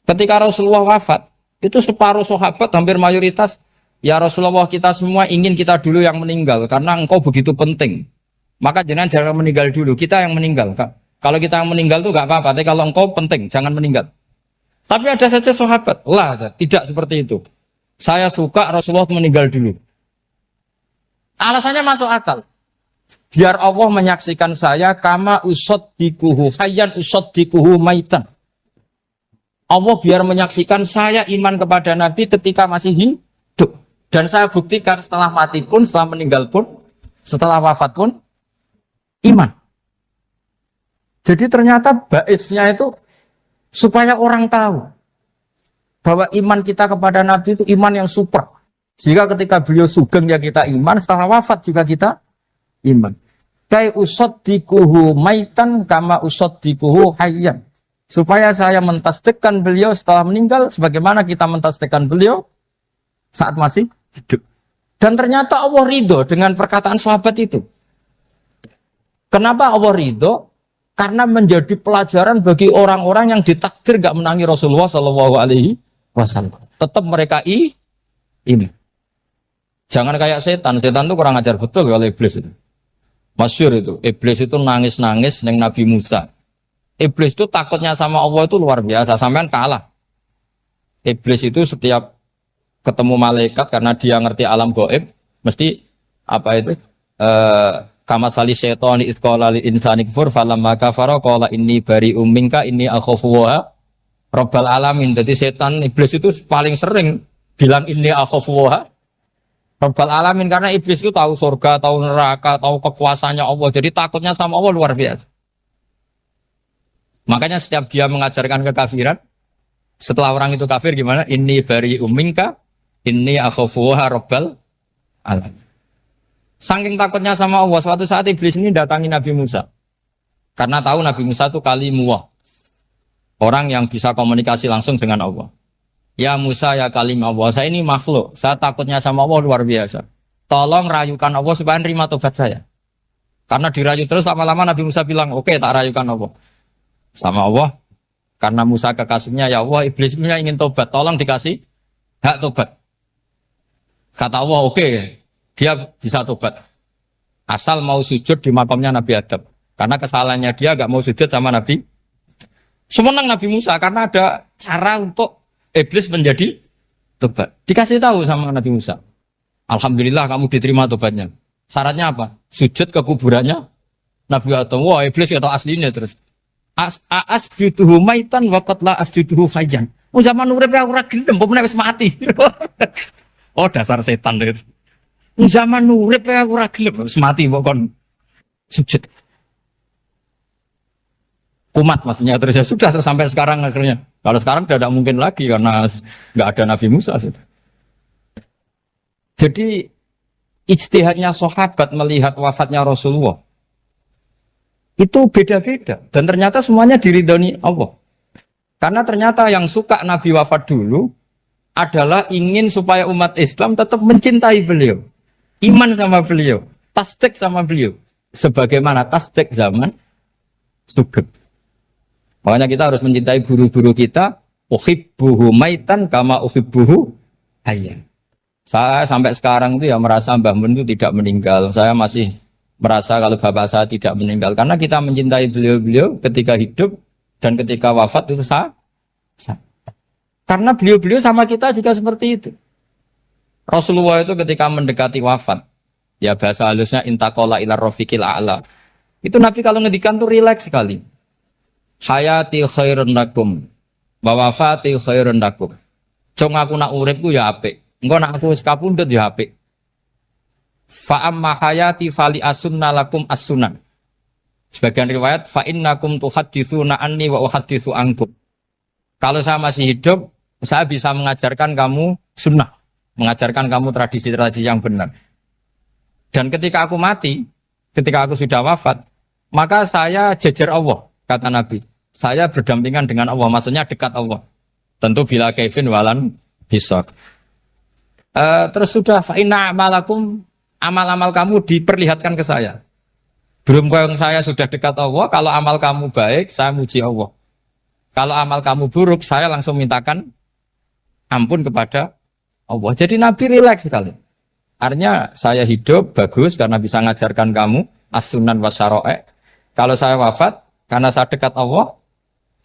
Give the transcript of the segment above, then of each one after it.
Ketika Rasulullah wafat, itu separuh sahabat hampir mayoritas, ya Rasulullah kita semua ingin kita dulu yang meninggal karena engkau begitu penting. Maka jangan meninggal dulu, kita yang meninggal. Kalau kita yang meninggal itu gak apa-apa, tapi kalau engkau penting, jangan meninggal. Tapi ada saja sahabat, tidak seperti itu. Saya suka Rasulullah meninggal dulu. Alasannya masuk akal. Biar Allah menyaksikan saya kama usaddikuhu hayyan usaddikuhu maitan. Allah biar menyaksikan saya iman kepada Nabi ketika masih hidup. Dan saya buktikan setelah mati pun, setelah meninggal pun, setelah wafat pun, iman. Jadi ternyata baisnya itu supaya orang tahu bahwa iman kita kepada Nabi itu iman yang super. Jika ketika beliau sugeng ya kita iman, setelah wafat juga kita iman. Kai usaddikuhu maitan kama usaddikuhu hayyan. Supaya saya mentasdikkan beliau setelah meninggal sebagaimana kita mentasdikkan beliau saat masih hidup. Dan ternyata Allah ridho dengan perkataan sahabat itu. Kenapa Allah ridho? Karena menjadi pelajaran bagi orang-orang yang ditakdir gak menangi Rasulullah SAW. Tetap mereka ini. Jangan kayak setan. Setan itu kurang ajar betul kalau iblis itu. Masyhur itu. Iblis itu nangis-nangis dengan Nabi Musa. Iblis itu takutnya sama Allah itu luar biasa. Sampean kalah. Iblis itu setiap ketemu malaikat karena dia ngerti alam gaib. Mesti apa itu? Kama sali syaitani idqala lil insani kfur falamma kafara qala inni bari'um minka inni akhafu wa rabbal alamin. Jadi setan iblis itu paling sering bilang inni akhafu wa rabbal alamin karena iblis itu tahu surga, tahu neraka, tahu kekuasaannya Allah. Jadi takutnya sama Allah luar biasa. Makanya setiap dia mengajarkan kekafiran, setelah orang itu kafir gimana? Inni bari'um minka inni akhafu wa rabbal alamin. Saking takutnya sama Allah, suatu saat iblis ini datangi Nabi Musa. Karena tahu Nabi Musa itu kalimullah. Orang yang bisa komunikasi langsung dengan Allah. Ya Musa, ya kalim Allah, saya ini makhluk. Saya takutnya sama Allah luar biasa. Tolong rayukan Allah supaya nerima tobat saya. Karena dirayu terus lama-lama Nabi Musa bilang, oke, tak rayukan Allah. Sama Allah. Karena Musa kekasihnya, ya Allah, iblis punya ingin tobat. Tolong dikasih hak tobat. Kata Allah, oke. Dia bisa tobat. Asal mau sujud di makamnya Nabi Adam. Karena kesalahannya dia gak mau sujud sama Nabi. Semenang Nabi Musa karena ada cara untuk iblis menjadi tobat. Dikasih tahu sama Nabi Musa. Alhamdulillah kamu diterima tobatnya. Syaratnya apa? Sujud ke kuburannya Nabi Adam. Wah iblis gak tahu aslinya terus. Asjuduhu maitan waqat la asjuduhu hayyan. Zaman urip aku ora gelem, mbok wis mati. Oh dasar setan itu. Zaman urip aku ora gelem wis mati kok kon sujud. Kumat maksudnya terus ya sudah terus sampai sekarang akhirnya. Kalau sekarang tidak mungkin lagi karena enggak ada Nabi Musa. Jadi ijtihadnya sahabat melihat wafatnya Rasulullah itu beda-beda dan ternyata semuanya diridhoni Allah. Karena ternyata yang suka Nabi wafat dulu adalah ingin supaya umat Islam tetap mencintai beliau. Iman sama beliau, tasdik sama beliau. Sebagaimana tasdik zaman sugeng. Makanya kita harus mencintai guru-guru kita. Uhibbuhu maitan kama uhibbuhu hayyan. Saya sampai sekarang itu ya merasa Mbah Mun itu tidak meninggal. Saya masih merasa kalau bapak saya tidak meninggal. Karena kita mencintai beliau-beliau ketika hidup dan ketika wafat itu sah. Karena beliau-beliau sama kita juga seperti itu. Rasulullah itu ketika mendekati wafat, ya bahasa halusnya intaqala ila rafiqil a'la. Itu Nabi kalau ngedikan tuh rileks sekali. Hayati khairun lakum wa wafati khairun lakum. Jong aku nak uripku ya apik. Engko nak aku wis kapundhut ya apik. Fa amma hayati fali asunna lakum as-sunan. Sebagian riwayat fa innakum tuhadditsuna anni wa uhadditsu ankum. Kalau saya masih hidup, saya bisa mengajarkan kamu sunnah. Mengajarkan kamu tradisi-tradisi yang benar. Dan ketika aku mati, ketika aku sudah wafat, maka saya jejer Allah, kata Nabi. Saya berdampingan dengan Allah, maksudnya dekat Allah. Tentu bila kaifin walan hisab. Terus sudah fa'inna amalakum, amal-amal kamu diperlihatkan ke saya. Belum yang saya sudah dekat Allah, kalau amal kamu baik, saya muji Allah. Kalau amal kamu buruk, saya langsung mintakan ampun kepada Allah. Jadi Nabi rileks sekali. Artinya saya hidup bagus karena bisa ngajarkan kamu as-sunan wa syara'i'. Kalau saya wafat karena saya dekat Allah.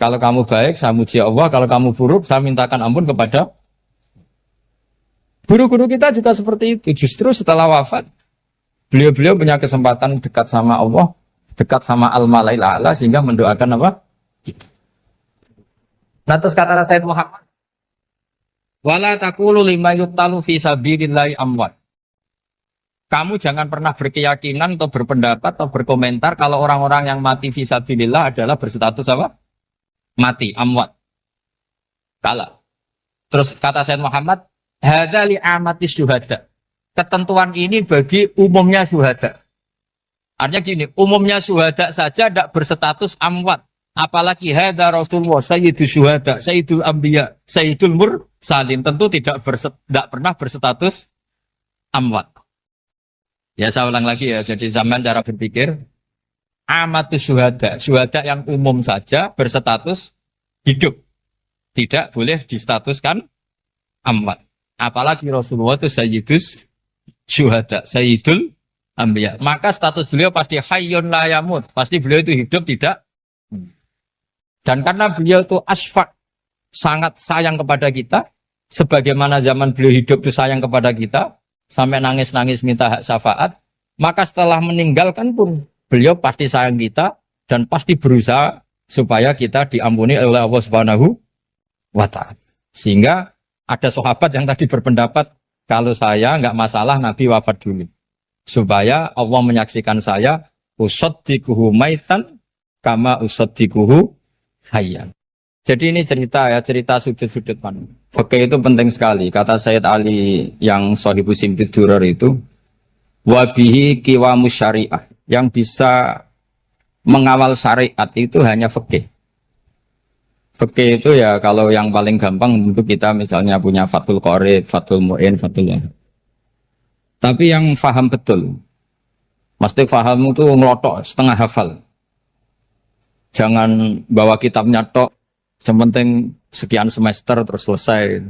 Kalau kamu baik, saya muji Allah. Kalau kamu buruk, saya mintakan ampun kepada. Guru-guru kita juga seperti itu. Justru setelah wafat, beliau-beliau punya kesempatan dekat sama Allah, dekat sama Al-Mala'il A'la, sehingga mendoakan apa? Nah, terus kata Sayyid Muhammad, wala taqulu lima yuqtalu fi sabilillahi amwat. Kamu jangan pernah berkeyakinan atau berpendapat atau berkomentar kalau orang-orang yang mati fi sabilillah adalah berstatus apa? Mati, amwat. Kalah. Terus kata Sayyid Muhammad, hadza li amati syuhada. Ketentuan ini bagi umumnya syuhada. Artinya gini, umumnya syuhada saja tidak berstatus amwat. Apalagi hadza Rasulullah sayyidul syuhada, sayyidul anbiya, sayyidul mursalin, tentu tidak pernah berstatus amwat. Ya saya ulang lagi ya, jadi zaman cara berpikir amatus syuhada, syuhada yang umum saja berstatus hidup. Tidak boleh distatuskan amwat. Apalagi Rasulullah itu sayyidus syuhada, sayyidul anbiya. Maka status beliau pasti hayyun la yamut. Pasti beliau itu hidup tidak. Dan karena beliau itu asfaq, sangat sayang kepada kita, sebagaimana zaman beliau hidup itu sayang kepada kita, sampai nangis-nangis minta hak syafaat, maka setelah meninggalkan pun beliau pasti sayang kita dan pasti berusaha supaya kita diampuni oleh Allah Subhanahu wa ta'ala. Sehingga ada sahabat yang tadi berpendapat kalau saya nggak masalah Nabi wafat dulu. Supaya Allah menyaksikan saya usaddiquhu maitan kama usaddiquhu hayyan. Jadi ini cerita ya, cerita sudut-sudut mana. Fikih itu penting sekali. Kata Sayyid Ali yang Shahibus Simtid Durar itu, wabihi qiwamus syariah. Yang bisa mengawal syariat itu hanya fikih. Fikih itu ya kalau yang paling gampang untuk kita misalnya punya Fathul Qorib, Fathul Mu'in, Fathul Wahab. Tapi yang faham betul, mesti faham itu ngelotok, setengah hafal. Jangan bawa kitabnya tok, sementing sekian semester terus selesai.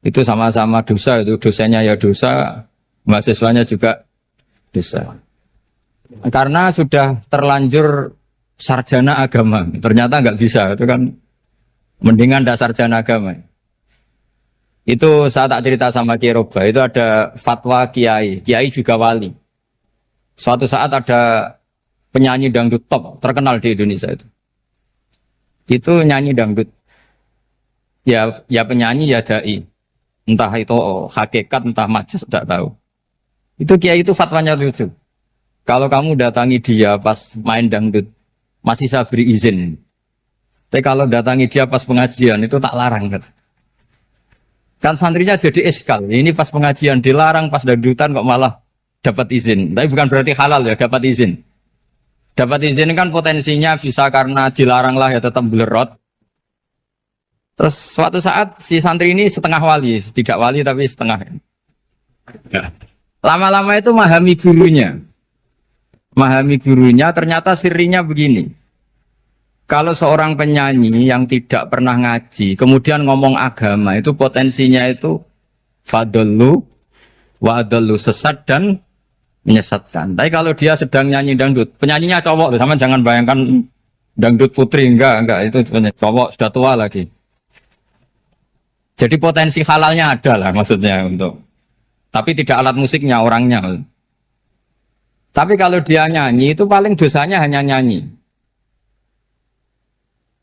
Itu sama-sama dosa, itu dosanya ya dosa, mahasiswanya juga dosa. Karena sudah terlanjur sarjana agama, ternyata nggak bisa, itu kan mendingan ndak sarjana agama. Itu saya tak cerita sama Kiai Roba, itu ada fatwa kiai juga wali. Suatu saat ada penyanyi dangdut top terkenal di Indonesia itu nyanyi dangdut ya penyanyi ya dai, entah itu hakikat entah majas tidak tahu. Itu kiai itu fatwanya lucu, kalau kamu datangi dia pas main dangdut masih saya beri izin, tapi kalau datangi dia pas pengajian itu tak larang kan santrinya jadi eskal, ini pas pengajian dilarang, pas dangdutan kok malah dapat izin. Tapi bukan berarti halal ya, dapat izin. Dapat izin kan potensinya bisa karena dilarang lah ya tetap belerot. Terus suatu saat si santri ini setengah wali, tidak wali tapi setengah. Ya. Lama-lama itu memahami gurunya. Memahami gurunya ternyata sirinya begini. Kalau seorang penyanyi yang tidak pernah ngaji, kemudian ngomong agama, itu potensinya itu fadallu wa adallu, sesat dan menyesatkan. Tapi kalau dia sedang nyanyi dangdut, penyanyinya cowok, sama jangan bayangkan dangdut putri, enggak, itu cowok sudah tua lagi. Jadi potensi halalnya ada lah maksudnya untuk, tapi tidak alat musiknya, orangnya. Tapi kalau dia nyanyi, itu paling dosanya hanya nyanyi.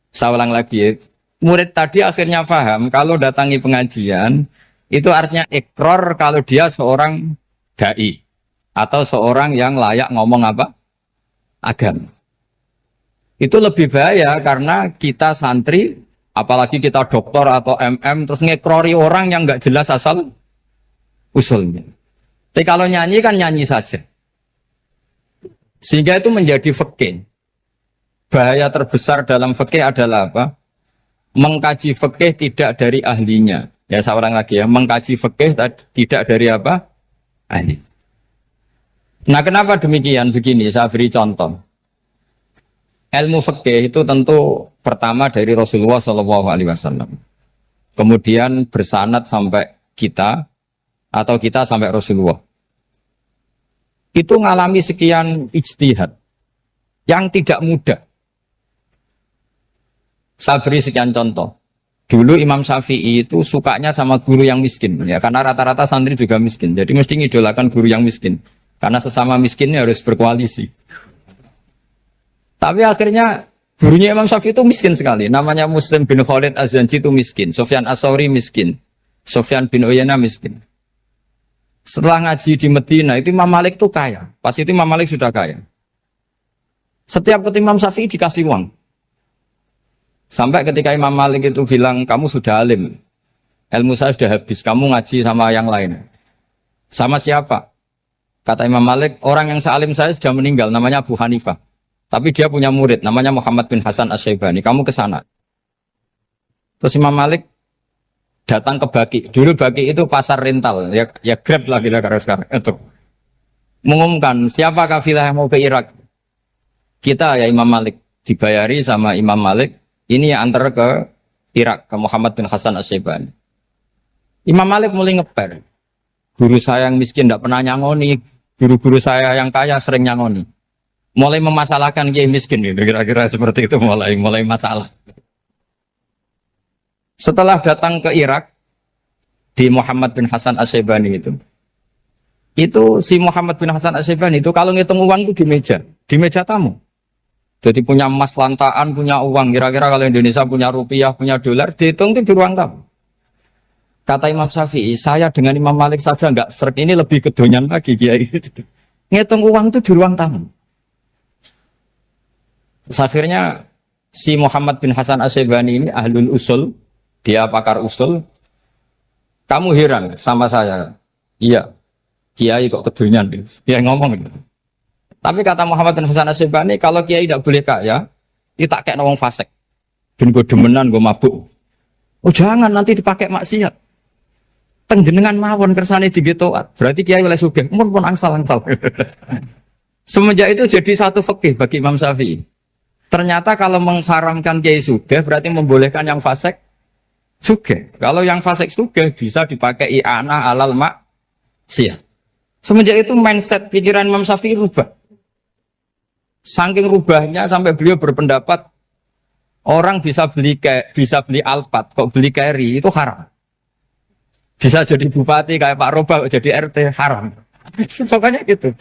Saya ulang lagi, murid tadi akhirnya paham kalau datangi pengajian, itu artinya ikrar kalau dia seorang dai atau seorang yang layak ngomong apa? Agama. Itu lebih bahaya karena kita santri, apalagi kita doktor atau MM, terus ngekrori orang yang nggak jelas asal usulnya. Tapi kalau nyanyi kan nyanyi saja. Sehingga itu menjadi fikih. Bahaya terbesar dalam fikih adalah apa? Mengkaji fikih tidak dari ahlinya. Ya saya ulang lagi ya, mengkaji fikih tidak dari apa? Ahli. Nah kenapa demikian? Begini, saya beri contoh. Ilmu fikih itu tentu pertama dari Rasulullah SAW. Kemudian bersanad sampai kita atau kita sampai Rasulullah. Itu ngalami sekian ijtihad yang tidak mudah. Saya beri sekian contoh. Dulu Imam Syafi'i itu sukanya sama guru yang miskin, ya karena rata-rata santri juga miskin. Jadi mesti ngidolakan guru yang miskin, karena sesama miskinnya harus berkoalisi. Tapi akhirnya gurunya Imam Syafi'i itu miskin sekali. Namanya Muslim bin Khalid Az-Zanji itu miskin, Sufyan As-Tsauri miskin, Sufyan bin Uyainah miskin. Setelah ngaji di Medina itu Imam Malik itu kaya. Pas itu Imam Malik sudah kaya. Setiap ketemu Imam Syafi'i dikasih uang. Sampai ketika Imam Malik itu bilang, kamu sudah alim, ilmu saya sudah habis, kamu ngaji sama yang lain. Sama siapa? Kata Imam Malik, orang yang sealim saya sudah meninggal, namanya Abu Hanifah. Tapi dia punya murid, namanya Muhammad bin Hasan Asy-Syaibani, kamu ke sana. Terus Imam Malik datang ke Baki. Dulu Baki itu pasar rental, ya Grab lah kira-kira sekarang. Itu mengumumkan, siapa kafilah yang mau ke Irak? Kita ya Imam Malik, dibayari sama Imam Malik. Ini yang antar ke Irak, ke Muhammad bin Hasan Asy-Syaibani. Imam Malik mulai ngeper. Guru saya yang miskin tidak pernah nyangoni, guru-guru saya yang kaya sering nyangoni. Mulai memasalahkan kiai miskin, gitu. Kira-kira seperti itu mulai masalah. Setelah datang ke Irak, di Muhammad bin Hasan Asy-Syaibani itu si Muhammad bin Hasan Asy-Syaibani itu kalau ngitung uang itu di meja tamu. Jadi punya emas lantaan, punya uang. Kira-kira kalau Indonesia punya rupiah, punya dolar, dihitung itu di ruang tamu. Kata Imam Syafi'i, saya dengan Imam Malik saja enggak serik, ini lebih kedonyan lagi kiai. Ngitung uang itu di ruang tamu. Terus akhirnya si Muhammad bin Hasan Asy-Syaibani ini ahlul usul, dia pakar usul. Kamu heran sama saya? Iya, kiai kok kedonyan. Dia ngomong gitu. Tapi kata Muhammad bin Hasan Asy-Syaibani, kalau kiai tidak boleh kaya, itu tak kayak wong fasik. Ben gue demenan, gue mabuk. Oh jangan, nanti dipakai maksiat. Tenjenengan mawon kersane digetoat. Berarti kiai oleh sugih, pun angsal-angsal. Semenjak itu jadi satu fikih bagi Imam Syafi'i. Ternyata kalau mengharamkan kiai sugih, berarti membolehkan yang fasik sugih. Kalau yang fasik sugih bisa dipakai i'anah alal maksiat. Semenjak itu mindset pikiran Imam Syafi'i rubah. Saking rubahnya sampai beliau berpendapat orang bisa beli Alphard, kok beli carry itu haram. Bisa jadi bupati kayak Pak Roba, kok jadi RT haram. Soalnya gitu.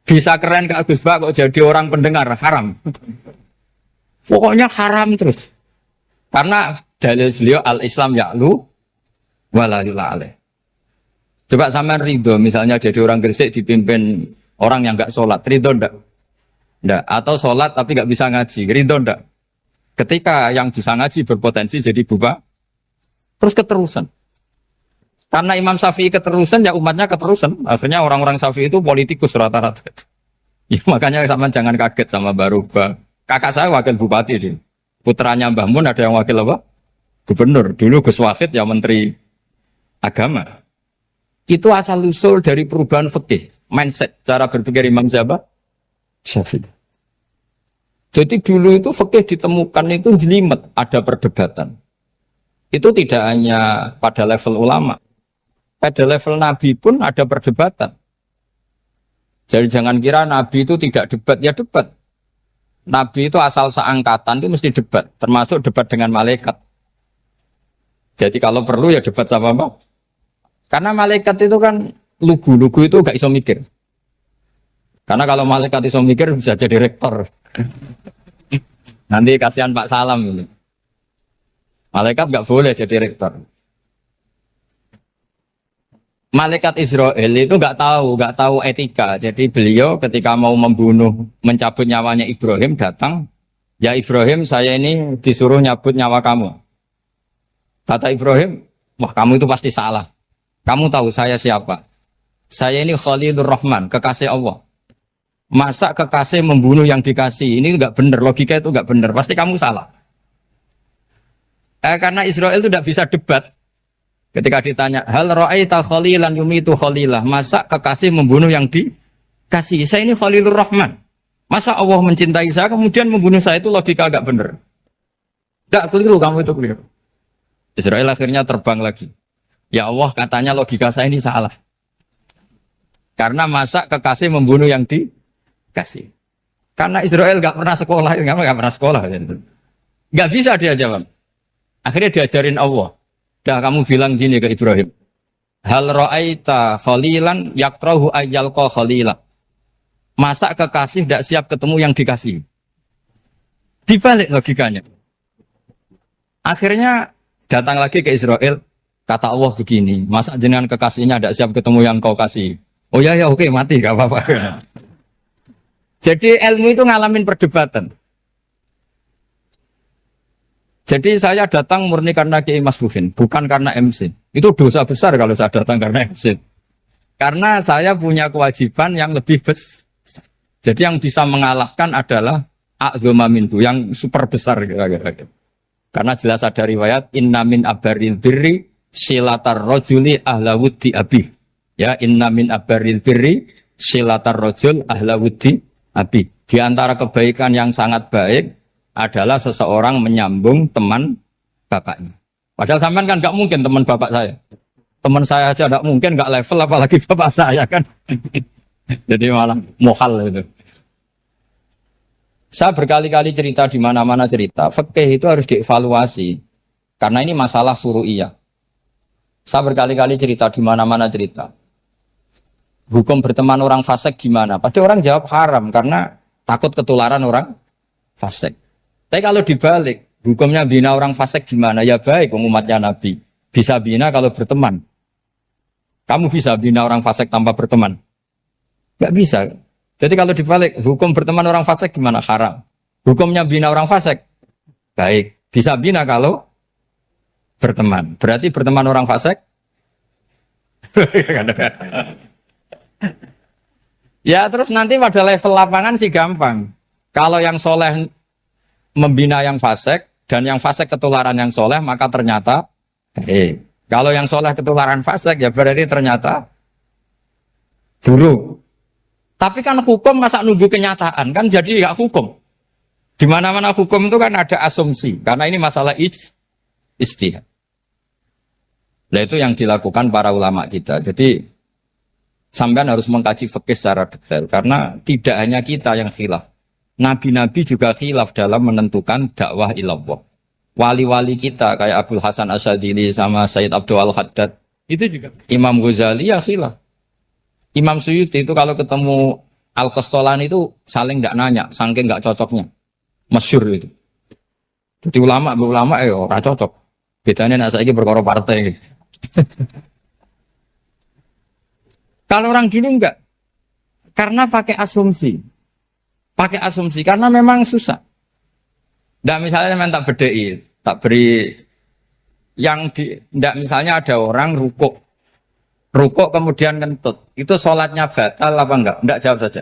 Bisa keren kayak Gus Bak, kok jadi orang pendengar haram. Pokoknya haram terus. Karena dalil beliau al-Islam ya'lu wala yula'aleh. Coba sampean ridho, misalnya jadi orang Gresik dipimpin orang yang enggak sholat, ridho enggak? Enggak. Atau sholat tapi enggak bisa ngaji, ridho enggak? Ketika yang bisa ngaji berpotensi jadi buba, terus keterusan. Karena Imam Syafi'i keterusan, ya umatnya keterusan. Akhirnya orang-orang Syafi'i itu politikus rata-rata. Ya, makanya sampean jangan kaget sama Baruba. Kakak saya wakil bupati dia. Putranya Mbah Mun ada yang wakil apa? Gubernur. Dulu Gus Wahid ya menteri agama. Itu asal usul dari perubahan fikih, mindset, cara berpikir Imam Syafi'i. Jadi dulu itu fikih ditemukan itu jelimet, ada perdebatan. Itu tidak hanya pada level ulama, pada level Nabi pun ada perdebatan. Jadi jangan kira Nabi itu tidak debat, ya debat. Nabi itu asal seangkatan itu mesti debat, termasuk debat dengan malaikat. Jadi kalau perlu ya debat sama apa? Karena malaikat itu kan lugu itu gak iso mikir. Karena kalau malaikat iso mikir bisa jadi rektor. Nanti kasihan Pak Salam ini. Malaikat gak boleh jadi rektor. Malaikat Israel itu gak tahu etika. Jadi beliau ketika mau membunuh, mencabut nyawanya Ibrahim datang, ya Ibrahim saya ini disuruh nyabut nyawa kamu. Kata Ibrahim, wah kamu itu pasti salah. Kamu tahu saya siapa? Saya ini Khalilur Rahman, kekasih Allah. Masa kekasih membunuh yang dikasih? Ini enggak benar, logika itu enggak benar. Pasti kamu salah. Karena Israel itu tidak bisa debat. Ketika ditanya, hal ra'aita khalilan yumitu khalilah. Masa kekasih membunuh yang dikasih? Saya ini Khalilur Rahman. Masa Allah mencintai saya kemudian membunuh saya, itu logika agak benar. Enggak, keliru, kamu itu keliru. Israel akhirnya terbang lagi. Ya Allah, katanya logika saya ini salah. Karena masa kekasih membunuh yang dikasih. Karena Israel nggak pernah sekolah, nggak pernah sekolah. Nggak bisa dia jawab. Akhirnya diajarin Allah. Dah kamu bilang gini ke Ibrahim. Hal ra'aita khalilan yakrahu ayyalqa khalila. Masa kekasih tidak siap ketemu yang dikasih. Dibalik logikanya. Akhirnya datang lagi ke Israel. Kata Allah begini. Masa jenengan kekasihnya tidak siap ketemu yang kau kasih. Oh ya oke, mati gak apa-apa. Jadi ilmu itu ngalamin perdebatan. Jadi saya datang murni karena Kiai Mas Buhin, bukan karena MC. Itu dosa besar kalau saya datang karena MC. Karena saya punya kewajiban yang lebih besar. Jadi yang bisa mengalahkan adalah a'dzama minhu, yang super besar. Karena jelas ada riwayat, inna min abaril birri silatar rojuli ahla wuddi abi. Ya, inna min abaril birri silatar rojul ahla wuddi abi. Di antara kebaikan yang sangat baik adalah seseorang menyambung teman bapaknya. Padahal sampean kan nggak mungkin teman bapak saya. Teman saya aja nggak mungkin, nggak level apalagi bapak saya kan. Jadi malah mohal itu. Saya berkali-kali cerita di mana-mana cerita, fikih itu harus dievaluasi. Karena ini masalah furu'iyah. Saya berkali-kali cerita di mana-mana cerita. Hukum berteman orang fasik gimana? Pasti orang jawab haram karena takut ketularan orang fasik. Tapi kalau dibalik, hukumnya bina orang fasik gimana? Ya baik, umatnya Nabi. Bisa bina kalau berteman. Kamu bisa bina orang fasik tanpa berteman? Gak bisa. Jadi kalau dibalik, hukum berteman orang fasik gimana? Haram. Hukumnya bina orang fasik? Baik. Bisa bina kalau berteman. Berarti berteman orang fasik? Ya terus nanti pada level lapangan sih gampang. Kalau yang soleh membina yang fasik, dan yang fasik ketularan yang soleh, maka ternyata kalau yang soleh ketularan fasik, ya berarti ternyata buruk. Tapi kan hukum masa nunggu kenyataan, kan jadi nggak hukum. Di mana-mana hukum itu kan ada asumsi, karena ini masalah ijtihad. Nah itu yang dilakukan para ulama kita. Jadi sampean harus mengkaji fikih secara detail, karena tidak hanya kita yang khilaf. Nabi-nabi juga khilaf dalam menentukan dakwah ilallah. Wali-wali kita kayak Abdul Hasan Asyadili sama Sayyid Abdul Al-Haddad, itu juga. Imam Ghazali ya khilaf. Imam Suyuti itu kalau ketemu Al-Qastolani itu saling tidak nanya, saking nggak cocoknya. Masyhur itu. Jadi ulama ora cocok. Bedanya nak saiki perkara partai. Kalau orang gini enggak. Karena pakai asumsi. Pakai asumsi karena memang susah. Ndak misalnya memang tak bedai, tak beri yang di ndak misalnya ada orang rukuk kemudian kentut. Itu sholatnya batal apa enggak? Enggak, jawab saja.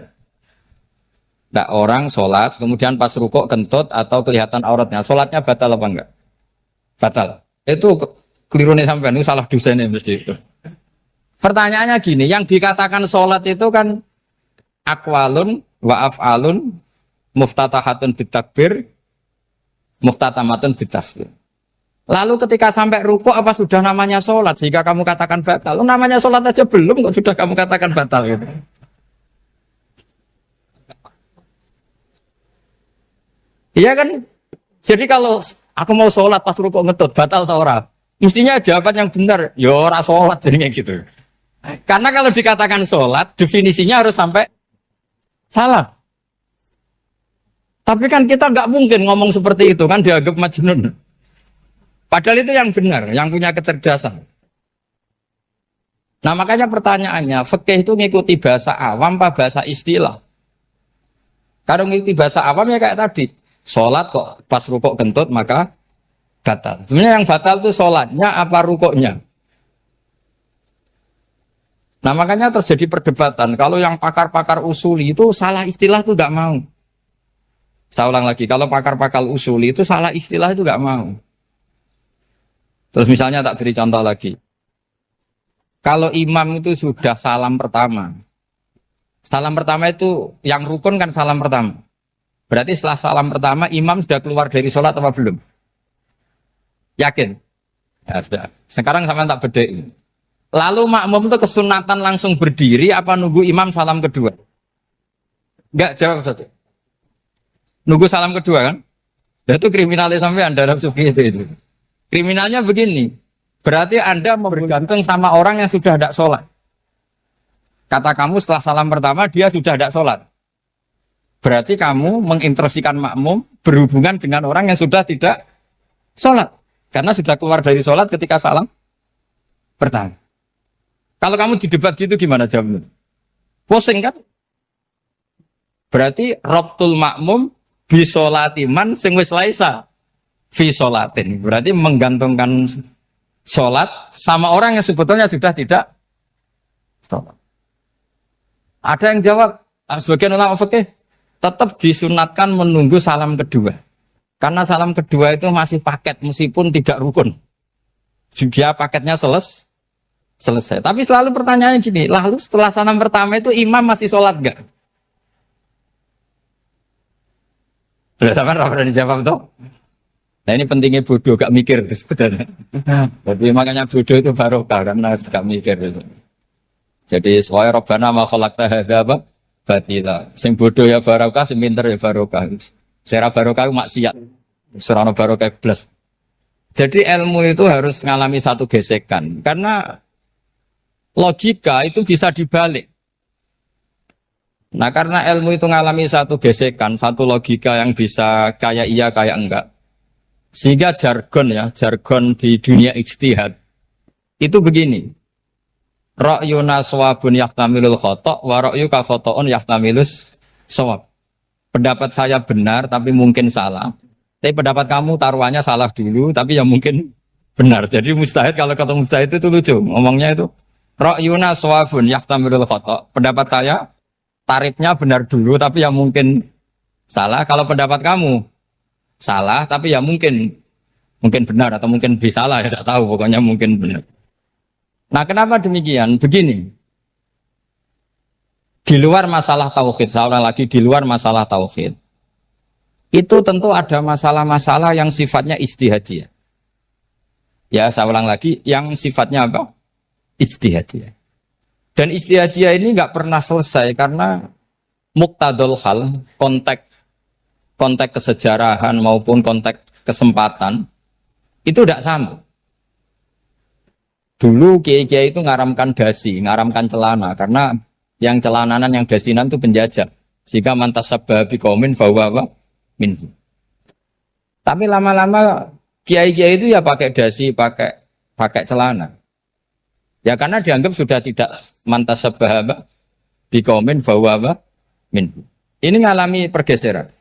Enggak, orang sholat kemudian pas rukuk kentut atau kelihatan auratnya, sholatnya batal apa enggak? Batal. Itu keliru nih sampean, itu salah dosennya mesti itu. Pertanyaannya gini, yang dikatakan sholat itu kan aqwalun wa af'alun muftatahatun bitakbir muftatamatun bitaslim. Lalu ketika sampai rukuk apa sudah namanya sholat sehingga kamu katakan batal? Namanya sholat aja belum kok sudah kamu katakan batal gitu. Iya kan? Jadi kalau aku mau sholat pas rukuk ngetut batal atau ora? Mestinya jawaban yang benar, ya ora sholat jadinya gitu. Karena kalau dikatakan sholat, definisinya harus sampai salah. Tapi kan kita nggak mungkin ngomong seperti itu, kan dianggap majnun. Padahal itu yang benar, yang punya kecerdasan. Nah makanya pertanyaannya, fikih itu ngikuti bahasa awam apa bahasa istilah? Kalau ngikuti bahasa awam ya kayak tadi, sholat kok pas rukuk kentut maka batal. Sebenarnya yang batal itu sholatnya apa rukuknya? Nah makanya terjadi perdebatan. Kalau yang pakar-pakar usuli itu salah istilah itu nggak mau. Saya ulang lagi, kalau pakar-pakar usuli itu salah istilah itu nggak mau. Terus misalnya tak beri contoh lagi. Kalau imam itu sudah salam pertama, Salam pertama itu yang rukun kan salam pertama. Berarti setelah salam pertama imam sudah keluar dari sholat apa belum? Yakin? Ya sudah. Sekarang sama tak bedai. Lalu makmum itu kesunatan langsung berdiri apa nunggu imam salam kedua? Enggak, jawab saja. Nunggu salam kedua kan? Itu kriminalnya sampai dalam sufi itu. Kriminalnya begini. Berarti Anda bergantung sama orang yang sudah tidak sholat. Kata kamu setelah salam pertama dia sudah tidak sholat. Berarti kamu menginstruksikan makmum berhubungan dengan orang yang sudah tidak sholat. Karena sudah keluar dari sholat ketika salam pertama. Kalau kamu di debat gitu gimana jawabnya? Pusing kan? Berarti robtul makmum bisolatiman sing wis laisa fi sholatin. Berarti menggantungkan sholat sama orang yang sebetulnya sudah tidak sholat. Ada yang jawab, sebagian ulama fikih tetap disunatkan menunggu salam kedua. Karena salam kedua itu masih paket meskipun tidak rukun. Dia paketnya selesai. Tapi selalu pertanyaannya gini, lalu setelah salam pertama itu imam masih sholat enggak? Sudah sampai rapat dijawab toh? Nah ini pentingnya bodoh, gak mikir sebenarnya. Jadi makanya bodoh itu barokah karena gak mikir itu. Jadi soalnya Rabbana ma khalaqta hadza apa? Batila. Sing bodoh ya barokah, sing pinter ya barokah. Sira barokah itu maksiat. Surana barokah plus. Jadi ilmu itu harus mengalami satu gesekan karena logika itu bisa dibalik. Nah karena ilmu itu mengalami satu gesekan, satu logika yang bisa kayak iya kayak enggak. Sehingga jargon di dunia ijtihad itu begini. Ra'yuna shawabun yahtamilul khata' wa ra'yuka khata'un yahtamilus shawab. Pendapat saya benar tapi mungkin salah. Tapi pendapat kamu taruhannya salah dulu tapi yang mungkin benar. Jadi mustahid kalau kata mustahid itu lucu. Ngomongnya itu ra'yuna shawabun yahtamilul khata'. Pendapat saya tarifnya benar dulu tapi yang mungkin salah. Kalau pendapat kamu salah tapi ya mungkin benar atau mungkin bisa salah ya tidak tahu pokoknya mungkin benar. Nah kenapa demikian? Begini, di luar masalah tauhid, saya ulang lagi di luar masalah tauhid, itu tentu ada masalah-masalah yang sifatnya ijtihadiyah. Ya saya ulang lagi, yang sifatnya apa? Ijtihadiyah. Dan ijtihadiyah ini nggak pernah selesai karena muqtadul hal, konteks kesejarahan maupun konteks kesempatan itu tidak sama. Dulu kiai-kiai itu ngaramkan dasi, ngaramkan celana karena yang celananan yang dasinan itu penjajah. Jika mantas sabah biqaumin fahuwa minhu. Tapi lama-lama kiai-kiai itu ya pakai dasi, pakai celana. Ya karena dianggap sudah tidak mantas sabah biqaumin fahuwa minhu. Ini ngalami pergeseran.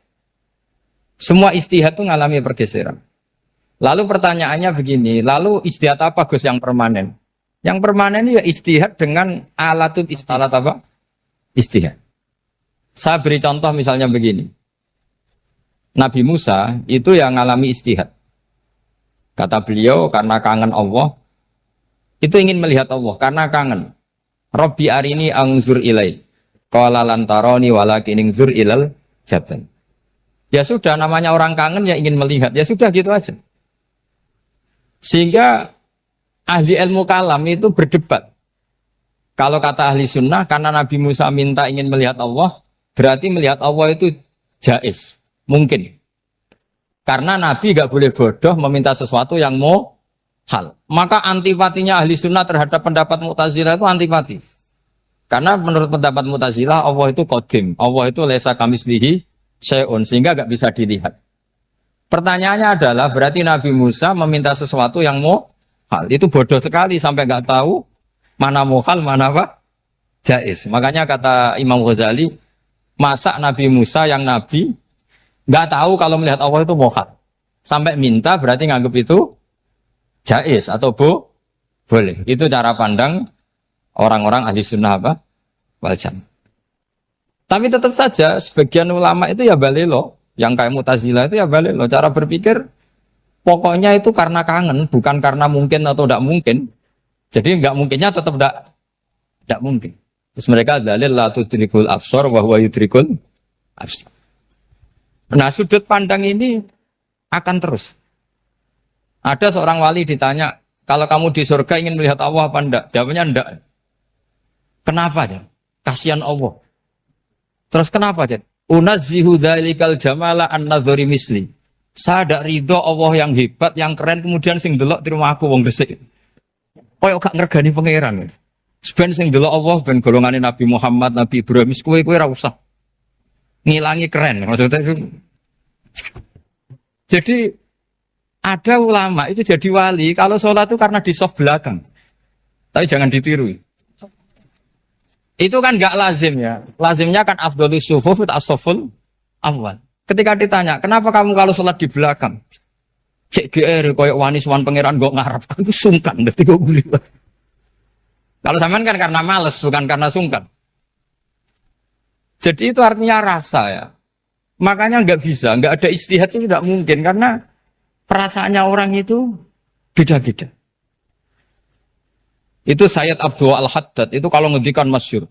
Semua ijtihad itu ngalami pergeseran. Lalu pertanyaannya begini, lalu ijtihad apa Gus yang permanen? Yang permanen ya ijtihad dengan alatut istilat apa? Ijtihad. Saya beri contoh misalnya begini. Nabi Musa itu yang ngalami ijtihad. Kata beliau karena kangen Allah, itu ingin melihat Allah karena kangen. Rabbi arini anzur ilai. Qala lan tarani walakin anzur ilal jabal. Ya sudah namanya orang kangen ya ingin melihat. Ya sudah gitu aja. Sehingga ahli ilmu kalam itu berdebat. Kalau kata ahli sunnah, karena Nabi Musa minta ingin melihat Allah, berarti melihat Allah itu jaiz, mungkin. Karena Nabi gak boleh bodoh meminta sesuatu yang mau hal. Maka antipatinya ahli sunnah terhadap pendapat Mu'tazilah itu antipati. Karena menurut pendapat Mu'tazilah, Allah itu qadim, Allah itu laisa kamislihi syai'un, sehingga gak bisa dilihat. Pertanyaannya adalah berarti Nabi Musa meminta sesuatu yang mau hal. Itu bodoh sekali sampai nggak tahu mana mau hal, mana apa? Jaiz. Makanya kata Imam Ghazali, masa Nabi Musa yang Nabi nggak tahu kalau melihat Allah itu mau hal. Sampai minta berarti nganggap itu jaiz atau boleh. Itu cara pandang orang-orang ahli sunnah apa? Wal jamaah. Tapi tetap saja sebagian ulama itu ya balelo. Yang kayak Mu'tazilah itu ya balik loh. Cara berpikir pokoknya itu karena kangen, bukan karena mungkin atau tidak mungkin. Jadi nggak mungkinnya tetap tidak mungkin. Terus mereka dalil la tudrikul absar wa huwa yudrikul absar. Nah, sudut pandang ini akan terus. Ada seorang wali ditanya, kalau kamu di surga ingin melihat Allah apa enggak? Jawabnya enggak. Kenapa ya? Kasihan Allah. Terus kenapa ya? Unazzihu dzalikal jamala an nadhari misli. Saya tidak ridho Allah yang hebat, yang keren, kemudian sing delok di rumah aku wong resik. Koyo gak ngergani pangeran. Sebenarnya sing delok Allah ben golongane Nabi Muhammad, Nabi Ibrahim, kowe ra usah ngilangi keren. Maksudnya itu. Jadi ada ulama itu jadi wali kalau sholat itu karena di soft belakang. Tapi jangan ditiru. Itu kan nggak lazim ya. Lazimnya kan afdhalus sufuf as-saful awal. Ketika ditanya, kenapa kamu kalau sholat di belakang? Cek GR koyok wani suwan pangeran gak ngarap. Aku sungkan dadi kok guli. Kalau sampean kan karena males, bukan karena sungkan. Jadi itu artinya rasa ya. Makanya nggak bisa, nggak ada ijtihad itu tidak mungkin karena perasaannya orang itu beda-beda. Itu Sayyid Abdul Al-Haddad itu kalau ngendikan masyhur,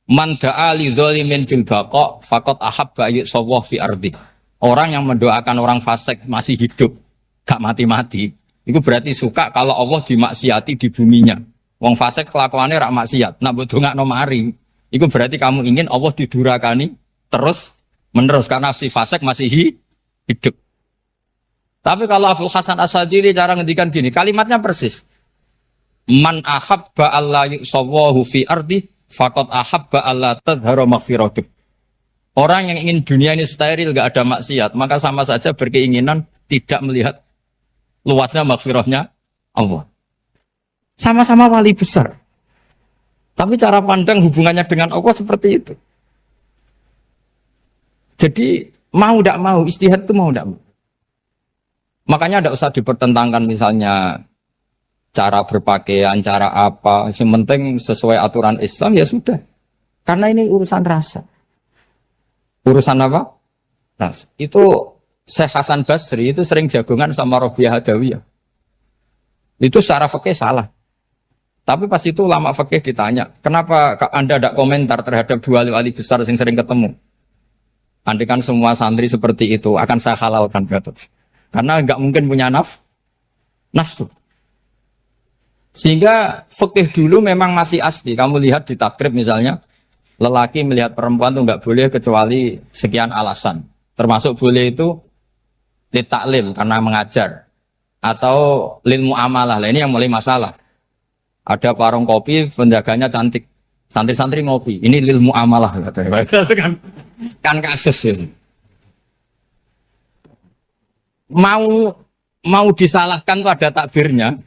man da'a li dzalimin bil baqa faqad ahabba yusawwah fi ardi. Orang yang mendoakan orang fasik masih hidup, gak mati-mati, itu berarti suka kalau Allah dimaksiati di buminya. Wong fasik kelakuannya rak maksiat, nak mbok dongakno mari. Itu berarti kamu ingin Allah didurakani terus menerus karena si fasik masih hidup. Tapi kalau Abdul Hasan As-Sadili cara ngendikan gini, kalimatnya persis. Man ahabba alla yusawwahu fi ardi faqad ahabba alla tadhharu maghfiratuh. Orang yang ingin dunia ini steril gak ada maksiat, maka sama saja berkeinginan tidak melihat luasnya maghfirahnya Allah. Sama-sama wali besar. Tapi cara pandang hubungannya dengan Allah seperti itu. Jadi mau tidak mau, ijtihad itu mau tidak mau. Makanya tidak usah dipertentangkan misalnya cara berpakaian, cara apa. Yang penting sesuai aturan Islam ya sudah. Karena ini urusan rasa. Urusan apa? Rasa. Itu Syekh Hasan Basri itu sering jagongan sama Rabi'ah Adawiyah. Itu secara fikih salah. Tapi pas itu ulama fikih ditanya, kenapa Anda tidak komentar terhadap dua wali besar yang sering ketemu? Andai kan semua santri seperti itu, akan saya halalkan. Karena nggak mungkin punya nafsu. Sehingga fikih dulu memang masih asli. Kamu lihat di takrib misalnya, lelaki melihat perempuan itu nggak boleh kecuali sekian alasan. Termasuk boleh itu li taklim karena mengajar. Atau lil muamalah. Nah, ini yang mulai masalah. Ada warung kopi, penjaganya cantik. Santri-santri ngopi. Ini lil muamalah. Kan kasus ini. Mau disalahkan tuh ada takbirnya.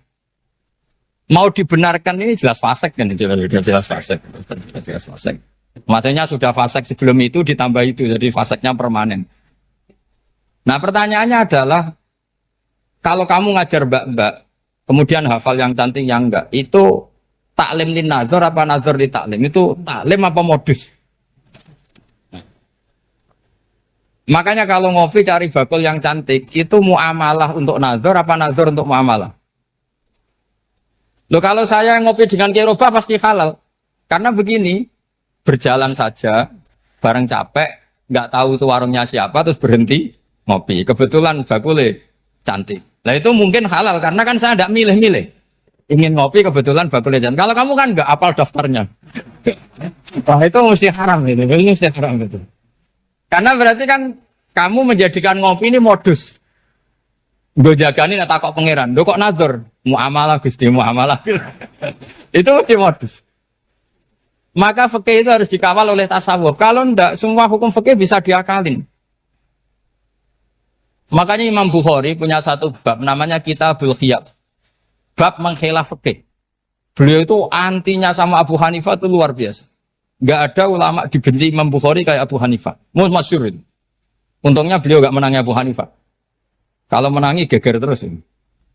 Mau dibenarkan ini jelas fasik kan? Jelas fasik. Jelas fasik. Matanya sudah fasik sebelum itu ditambah itu. Jadi fasiknya permanen. Nah pertanyaannya adalah, kalau kamu ngajar mbak-mbak, kemudian hafal yang cantik yang enggak, itu taklim lin nazar apa nazar li taklim? Itu taklim apa modus? Makanya kalau ngopi cari bakul yang cantik, itu muamalah untuk nazar apa nazar untuk muamalah? Loh kalau saya ngopi dengan kiroba pasti halal. Karena begini, berjalan saja, bareng capek, nggak tahu itu warungnya siapa, terus berhenti ngopi. Kebetulan bakulnya cantik. Nah itu mungkin halal, karena kan saya tidak milih-milih. Ingin ngopi kebetulan bakulnya cantik. Kalau kamu kan nggak apal daftarnya. Wah itu mesti haram itu, mesti haram itu. Karena berarti kan kamu menjadikan ngopi ini modus. Gue jagani nak takok pangeran. Lo kok nazar? Muamalah Gusti, muamalah. Itu mesti modus. Maka fikih itu harus dikawal oleh tasawuf. Kalau ndak, semua hukum fikih bisa diakalin. Makanya Imam Bukhari punya satu bab namanya Kitabul Khiyab. Bab mengkhilaf fikih. Beliau itu antinya sama Abu Hanifah itu luar biasa. Gak ada ulama dibenci Imam Bukhari kayak Abu Hanifah. Masyhur itu. Untungnya beliau gak menangi Abu Hanifah. Kalau menangi geger terus.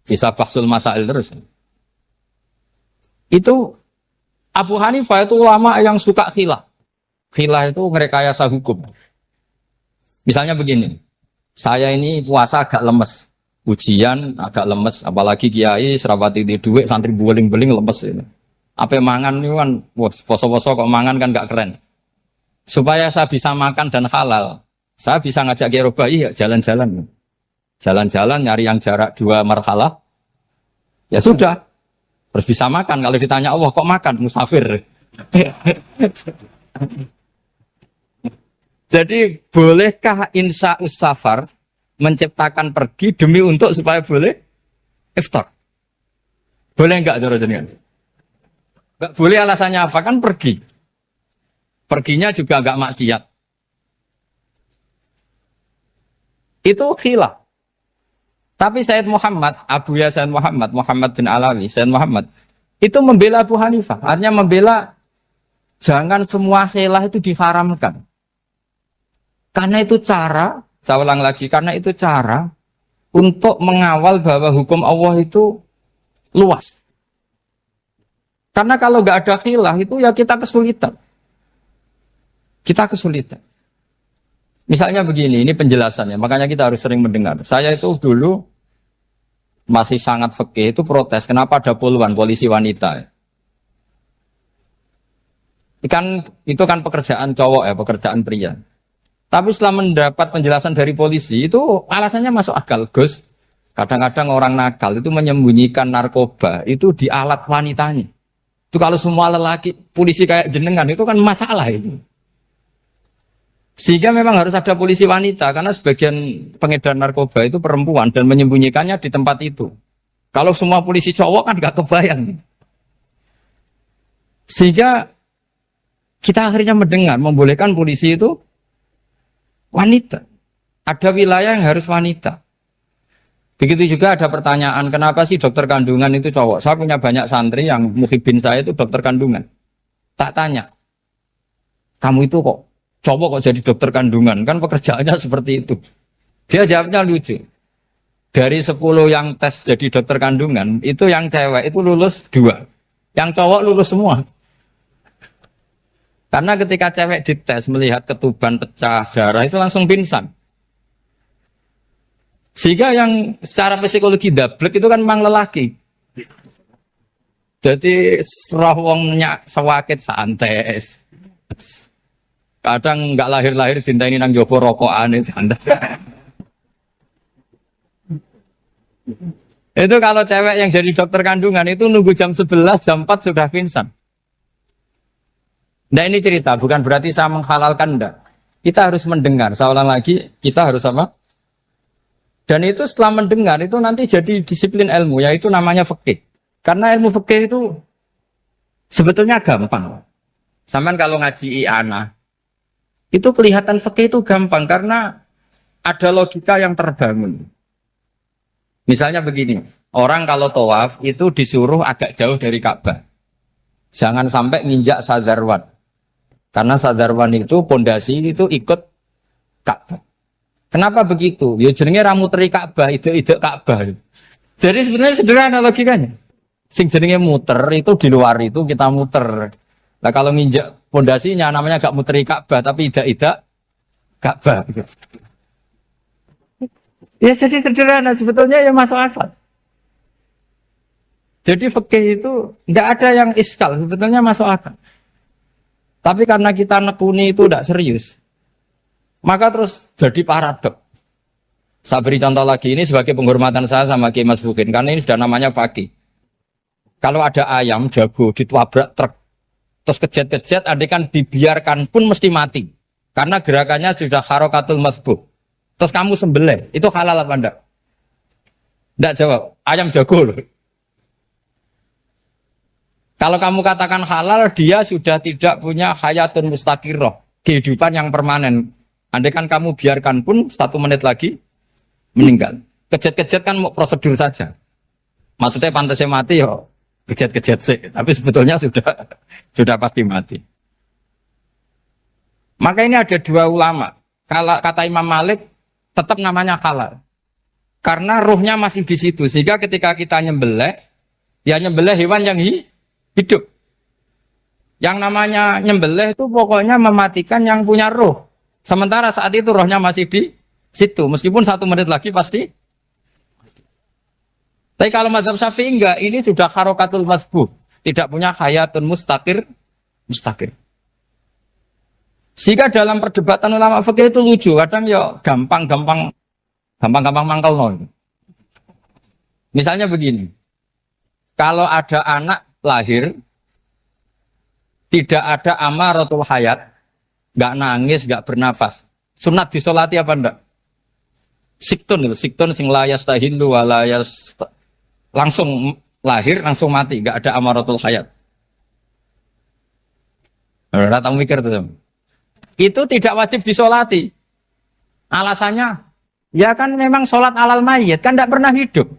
Bisa bahsul masail terus. Itu Abu Hanifah itu ulama yang suka khilah. Khilah itu ngerekayasa hukum. Misalnya begini. Saya ini puasa agak lemes. Ujian agak lemes. Apalagi kiai serapati di duit, santri beling-beling lemes. Ini. Apa mangan itu kan, wah, poso-poso kok mangan kan gak keren. Supaya saya bisa makan dan halal, saya bisa ngajak Kiai Robai ya jalan-jalan. Jalan-jalan nyari yang jarak 2 marhalah. Ya sudah. Terus bisa makan. Kalau ditanya Allah kok makan? Musafir. Jadi bolehkah insa'us safar menciptakan pergi demi untuk supaya boleh iftar? Boleh enggak cara jenengan? Enggak boleh, alasannya apa? Kan pergi. Perginya juga enggak maksiat. Itu khilaf. Tapi Sayyid Muhammad, Abu Ya Sayyid Muhammad, Muhammad bin Alawi, Sayyid Muhammad, itu membela Abu Hanifah. Artinya membela jangan semua khilaf itu diharamkan. Karena itu cara, saya ulang lagi, karena itu cara untuk mengawal bahwa hukum Allah itu luas. Karena kalau nggak ada khilaf itu ya kita kesulitan. Kita kesulitan. Misalnya begini, ini penjelasannya, makanya kita harus sering mendengar. Saya itu dulu masih sangat fikih itu protes, kenapa ada puluhan polisi wanita? Itu kan pekerjaan cowok ya, pekerjaan pria. Tapi setelah mendapat penjelasan dari polisi, itu alasannya masuk akal, Gus. Kadang-kadang orang nakal itu menyembunyikan narkoba, itu di alat wanitanya. Itu kalau semua lelaki, polisi kayak jenengan, itu kan masalah itu. Sehingga memang harus ada polisi wanita, karena sebagian pengedar narkoba itu perempuan dan menyembunyikannya di tempat itu. Kalau semua polisi cowok kan gak kebayang. Sehingga kita akhirnya mendengar, membolehkan polisi itu wanita. Ada wilayah yang harus wanita. Begitu juga ada pertanyaan, kenapa sih dokter kandungan itu cowok? Saya punya banyak santri yang muhibin saya itu dokter kandungan. Tak tanya, kamu itu kok cowok kok jadi dokter kandungan? Kan pekerjaannya seperti itu. Dia jawabnya lucu. Dari 10 yang tes jadi dokter kandungan, itu yang cewek itu lulus 2. Yang cowok lulus semua. Karena ketika cewek dites melihat ketuban pecah darah itu langsung pingsan. Sehingga yang secara psikologi dablek itu kan memang lelaki. Jadi roh wongnya sewakit santai. Kadang nggak lahir-lahir dintaini nang jopo rokokan santai. Itu kalau cewek yang jadi dokter kandungan itu nunggu jam 11, jam 4 sudah pingsan. Nah ini cerita, bukan berarti saya menghalalkan, enggak. Kita harus mendengar, saya ulang lagi, kita harus apa? Dan itu setelah mendengar, itu nanti jadi disiplin ilmu, yaitu namanya fikih. Karena ilmu fikih itu sebetulnya gampang. Sampai kalau ngaji i'anah, itu kelihatan fikih itu gampang, karena ada logika yang terbangun. Misalnya begini, orang kalau tawaf itu disuruh agak jauh dari Ka'bah. Jangan sampai nginjak sadarwan. Karena sadarwan itu pondasi itu ikut Ka'bah. Kenapa begitu? Ya jenenge ra muteri Ka'bah, ide-ide Ka'bah. Jadi sebenarnya sederhana logikanya. Sing jenenge muter itu di luar itu kita muter. Nah kalau nginjak pondasinya namanya gak muteri Ka'bah tapi ide-ide Ka'bah. Ya jadi sederhana sebetulnya ya masuk akal. Jadi fikih itu tidak ada yang iskal, sebetulnya masuk akal. Tapi karena kita nekuni itu tidak serius, maka terus jadi paradok. Saya beri contoh lagi, ini sebagai penghormatan saya sama Kiai Mas Bukin, karena ini sudah namanya fakih. Kalau ada ayam jago ditabrak truk, terus kejet-kejet, adekan dibiarkan pun mesti mati. Karena gerakannya sudah harokatul masbuh. Terus kamu sembelih, itu halal apa enggak? Enggak jawab, ayam jago loh. Kalau kamu katakan halal, dia sudah tidak punya hayatun mustaqirroh, kehidupan yang permanen. Andai kan kamu biarkan pun 1 menit lagi meninggal. Kejet-kejet kan mau prosedur saja. Maksudnya pantasnya mati ya kejet-kejet sih, tapi sebetulnya sudah pasti mati. Maka ini ada 2 ulama. Kalau kata Imam Malik tetap namanya halal. Karena ruhnya masih di situ, sehingga ketika kita nyembelih, ya nyembelih hewan yang hidup. Yang namanya nyembelih itu pokoknya mematikan yang punya roh. Sementara saat itu rohnya masih di situ. Meskipun 1 menit lagi pasti. Tapi kalau mazhab Syafi'i enggak, ini sudah harokatul masbuh. tidak punya hayatun mustaqir. Sehingga dalam perdebatan ulama fikih itu lucu, kadang ya gampang mangkal nol. Misalnya begini, kalau ada anak lahir tidak ada amaratul hayat, nggak nangis, nggak bernafas, sunat disolati apa enggak? Siktun sing layas tahindu walayas langsung lahir langsung mati, nggak ada amaratul hayat. Ora tau mikir tuh. Itu tidak wajib disolati. Alasannya, ya kan memang sholat alal mayit kan tidak pernah hidup.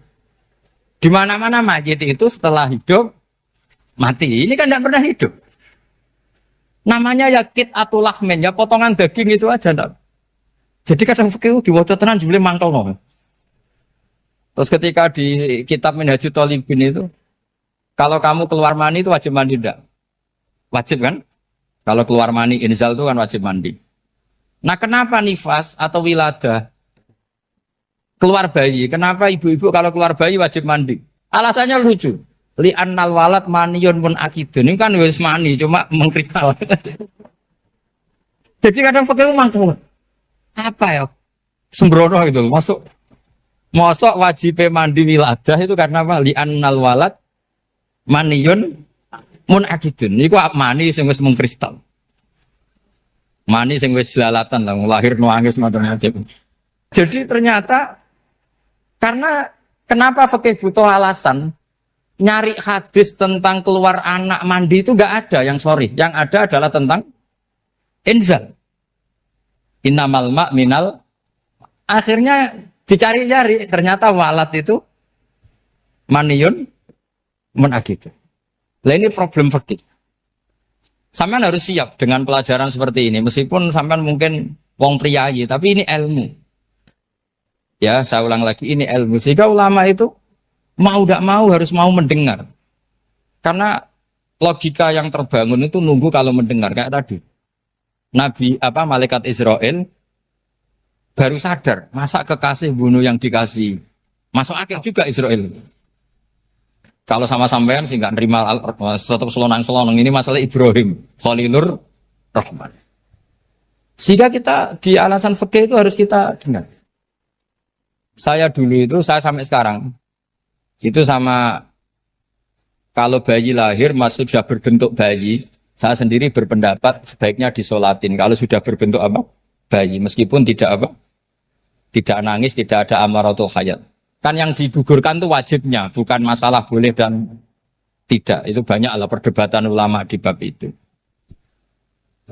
Di mana-mana mayit itu setelah hidup mati. Ini kan tidak pernah hidup. Namanya ya kit atau lahmin, ya potongan daging itu aja. Enggak. Jadi kadang fikih diwaca tenan jebule mangkel no. Terus ketika di kitab Minhajul Thalibin itu, kalau kamu keluar mani itu wajib mandi enggak? Wajib kan? Kalau keluar mani inzal itu kan wajib mandi. Nah kenapa nifas atau wiladah keluar bayi? Kenapa ibu-ibu kalau keluar bayi wajib mandi? Alasannya lucu. Li annal walad maniyun pun akidun. Ini kan wis mani cuma mengkristal. Jadi kadang fikih mangkel. Apa ya? Sembrono gitu. Masuk wajib mandi wiladah itu karena apa? Li annal walad maniyun mun akidun. Niku mani sing wis mengkristal. Mani sing wis jelalatan lah lahir nuangis macam-macam. Jadi ternyata karena kenapa fikih butuh alasan? Nyari hadis tentang keluar anak mandi itu enggak ada yang sorry. Yang ada adalah tentang inzal. Innamal ma' minal. Akhirnya dicari-cari ternyata walad itu maniyun menagitu. Lah ini problem fikih. Sampean harus siap dengan pelajaran seperti ini meskipun sampean mungkin wong priayi tapi ini ilmu. Ya, saya ulang lagi ini ilmu. Sehingga ulama itu mau tidak mau harus mau mendengar. Karena logika yang terbangun itu nunggu kalau mendengar kayak tadi. Nabi malaikat Israel baru sadar, masa kekasih bunuh yang dikasih. Masuk akal juga Israel. Kalau sama sampean sih nggak nerima tetap selonang-selonang ini masalah Ibrahim, Khalilur Rahman. Sehingga kita di alasan fikih itu harus kita dengar. Saya dulu itu saya sampai sekarang itu sama kalau bayi lahir masih sudah berbentuk bayi, saya sendiri berpendapat sebaiknya disolatin kalau sudah berbentuk bayi, meskipun tidak tidak nangis, tidak ada amaratul hayat. Kan yang digugurkan itu wajibnya, bukan masalah boleh dan tidak. Itu banyaklah perdebatan ulama di bab itu.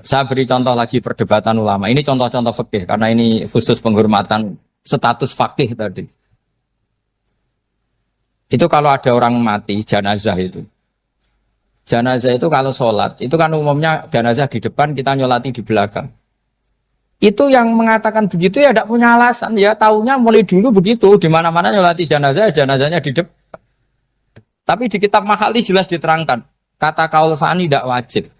Saya beri contoh lagi perdebatan ulama. Ini contoh-contoh fikih karena ini khusus penghormatan status fakih tadi. Itu kalau ada orang mati, jenazah itu. Jenazah itu kalau sholat, itu kan umumnya jenazah di depan, kita nyolati di belakang. Itu yang mengatakan begitu ya tidak punya alasan. Ya taunya mulai dulu begitu, di mana-mana nyolati jenazah, jenazahnya di depan. Tapi di kitab Makhali jelas diterangkan, kata kaul sani tidak wajib.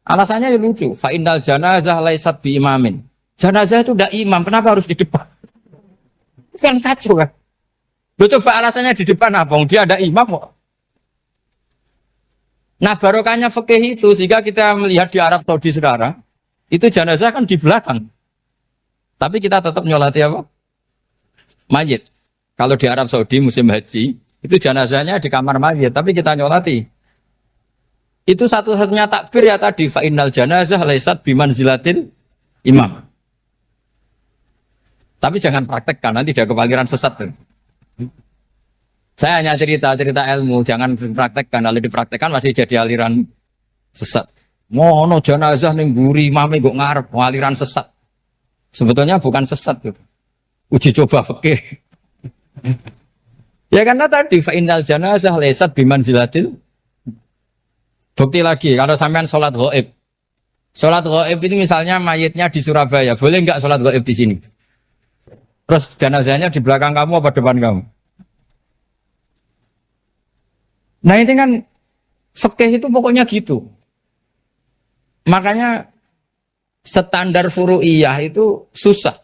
Alasannya ya lucu, fa innal janazah laisat bi imamin. Jenazah itu tidak imam, kenapa harus di depan? Kan kacau kan? Lu coba alasannya di depan apa? Dia ada imam kok. Nah barokahnya fikih itu sehingga kita melihat di Arab Saudi sekarang itu jenazah kan di belakang. Tapi kita tetap nyolati apa? Mayit. Kalau di Arab Saudi musim haji itu jenazahnya di kamar mayit, tapi kita nyolati. Itu satu-satunya takbir ya tadi fa innal janazah laisat bimanzilatil imam. Tapi jangan praktekkan nanti dia kepaliran sesat. Saya hanya cerita ilmu, jangan dipraktekkan. Kalau dipraktekkan masih jadi aliran sesat. Mono jenazah ning mburi mame kok ngarep aliran sesat. Sebetulnya bukan sesat tuh. Uji coba fikih. Ya karena tadi fa innal janazah laisat bimanzilatil. Bukti lagi kalau sampean sholat ghaib. Sholat ghaib ini misalnya mayitnya di Surabaya, boleh enggak sholat ghaib di sini? Terus jenazahnya di belakang kamu apa depan kamu? Nah ini kan fikih itu pokoknya gitu. Makanya standar furu'iyah itu susah.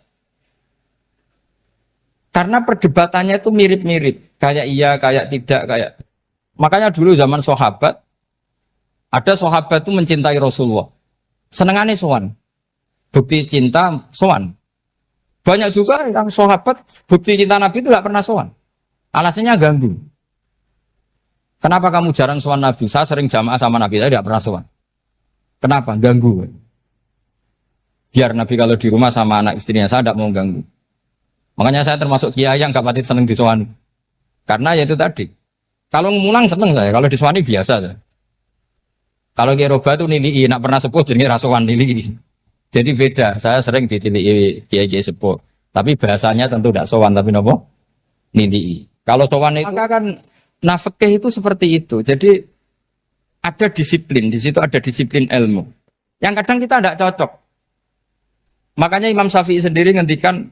Karena perdebatannya itu mirip-mirip. Kayak iya, kayak tidak, kayak. Makanya dulu zaman sahabat, Ada sahabat itu mencintai Rasulullah. Senengannya sowan. Bukti cinta sowan. Banyak juga yang sahabat bukti cinta Nabi itu tidak pernah sowan. Alasannya ganggu. Kenapa kamu jarang sowan Nabi? Saya sering jamaah sama Nabi, saya tidak pernah sowan. Kenapa? Ganggu. Biar Nabi kalau di rumah sama anak istrinya, saya tidak mau ganggu. Makanya saya termasuk kiai yang gak pati seneng disowani. Karena ya itu tadi. Kalau ngulang seneng saya, kalau disowani biasa saya. Kalau Kiai Roba itu nilai, nak pernah sepuh jadi rasuan nilai. Jadi beda, saya sering ditilai Kiai sepuh. Tapi bahasanya tentu tidak sowan, tapi nopo nilai. Kalau sowan itu maka kan nafkah itu seperti itu. Jadi ada disiplin, di situ ada disiplin ilmu. Yang kadang kita tidak cocok. Makanya Imam Syafi'i sendiri ngendikan,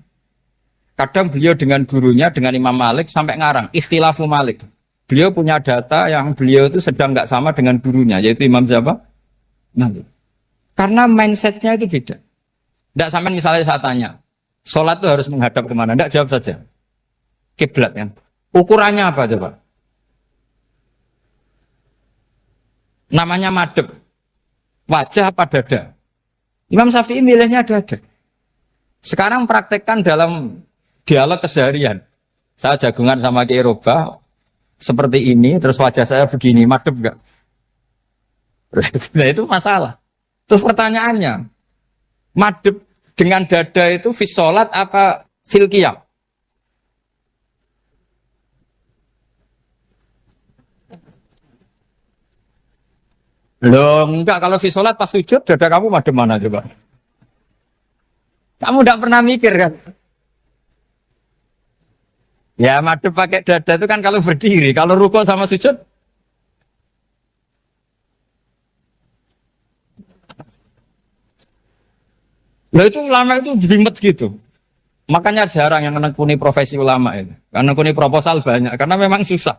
kadang beliau dengan gurunya, dengan Imam Malik sampai ngarang, ikhtilafu Malik. Beliau punya data yang beliau itu sedang nggak sama dengan gurunya, yaitu Imam siapa? Malik. Karena mindsetnya itu beda. Tidak sampai misalnya saya tanya, sholat itu harus menghadap kemana? Tidak, jawab saja. Kiblat kan. Ukurannya apa coba? Namanya madhep. Wajah apa dada? Imam Syafi'i milihnya dada. Sekarang praktekkan dalam dialog keseharian. Saya jagungan sama Kiai Roba seperti ini, terus wajah saya begini, madhep enggak? Nah itu masalah. Terus pertanyaannya, madhep dengan dada itu fis sholat apa fil qiyam? Loh enggak, kalau fis sholat pas sujud, dada kamu madhep mana coba? Kamu enggak pernah mikir kan? Ya madhep pakai dada itu kan kalau berdiri, kalau rukuk sama sujud. Lah itu ulama itu jelimet gitu. Makanya jarang yang menekuni profesi ulama itu. Karena menekuni proposal banyak, karena memang susah.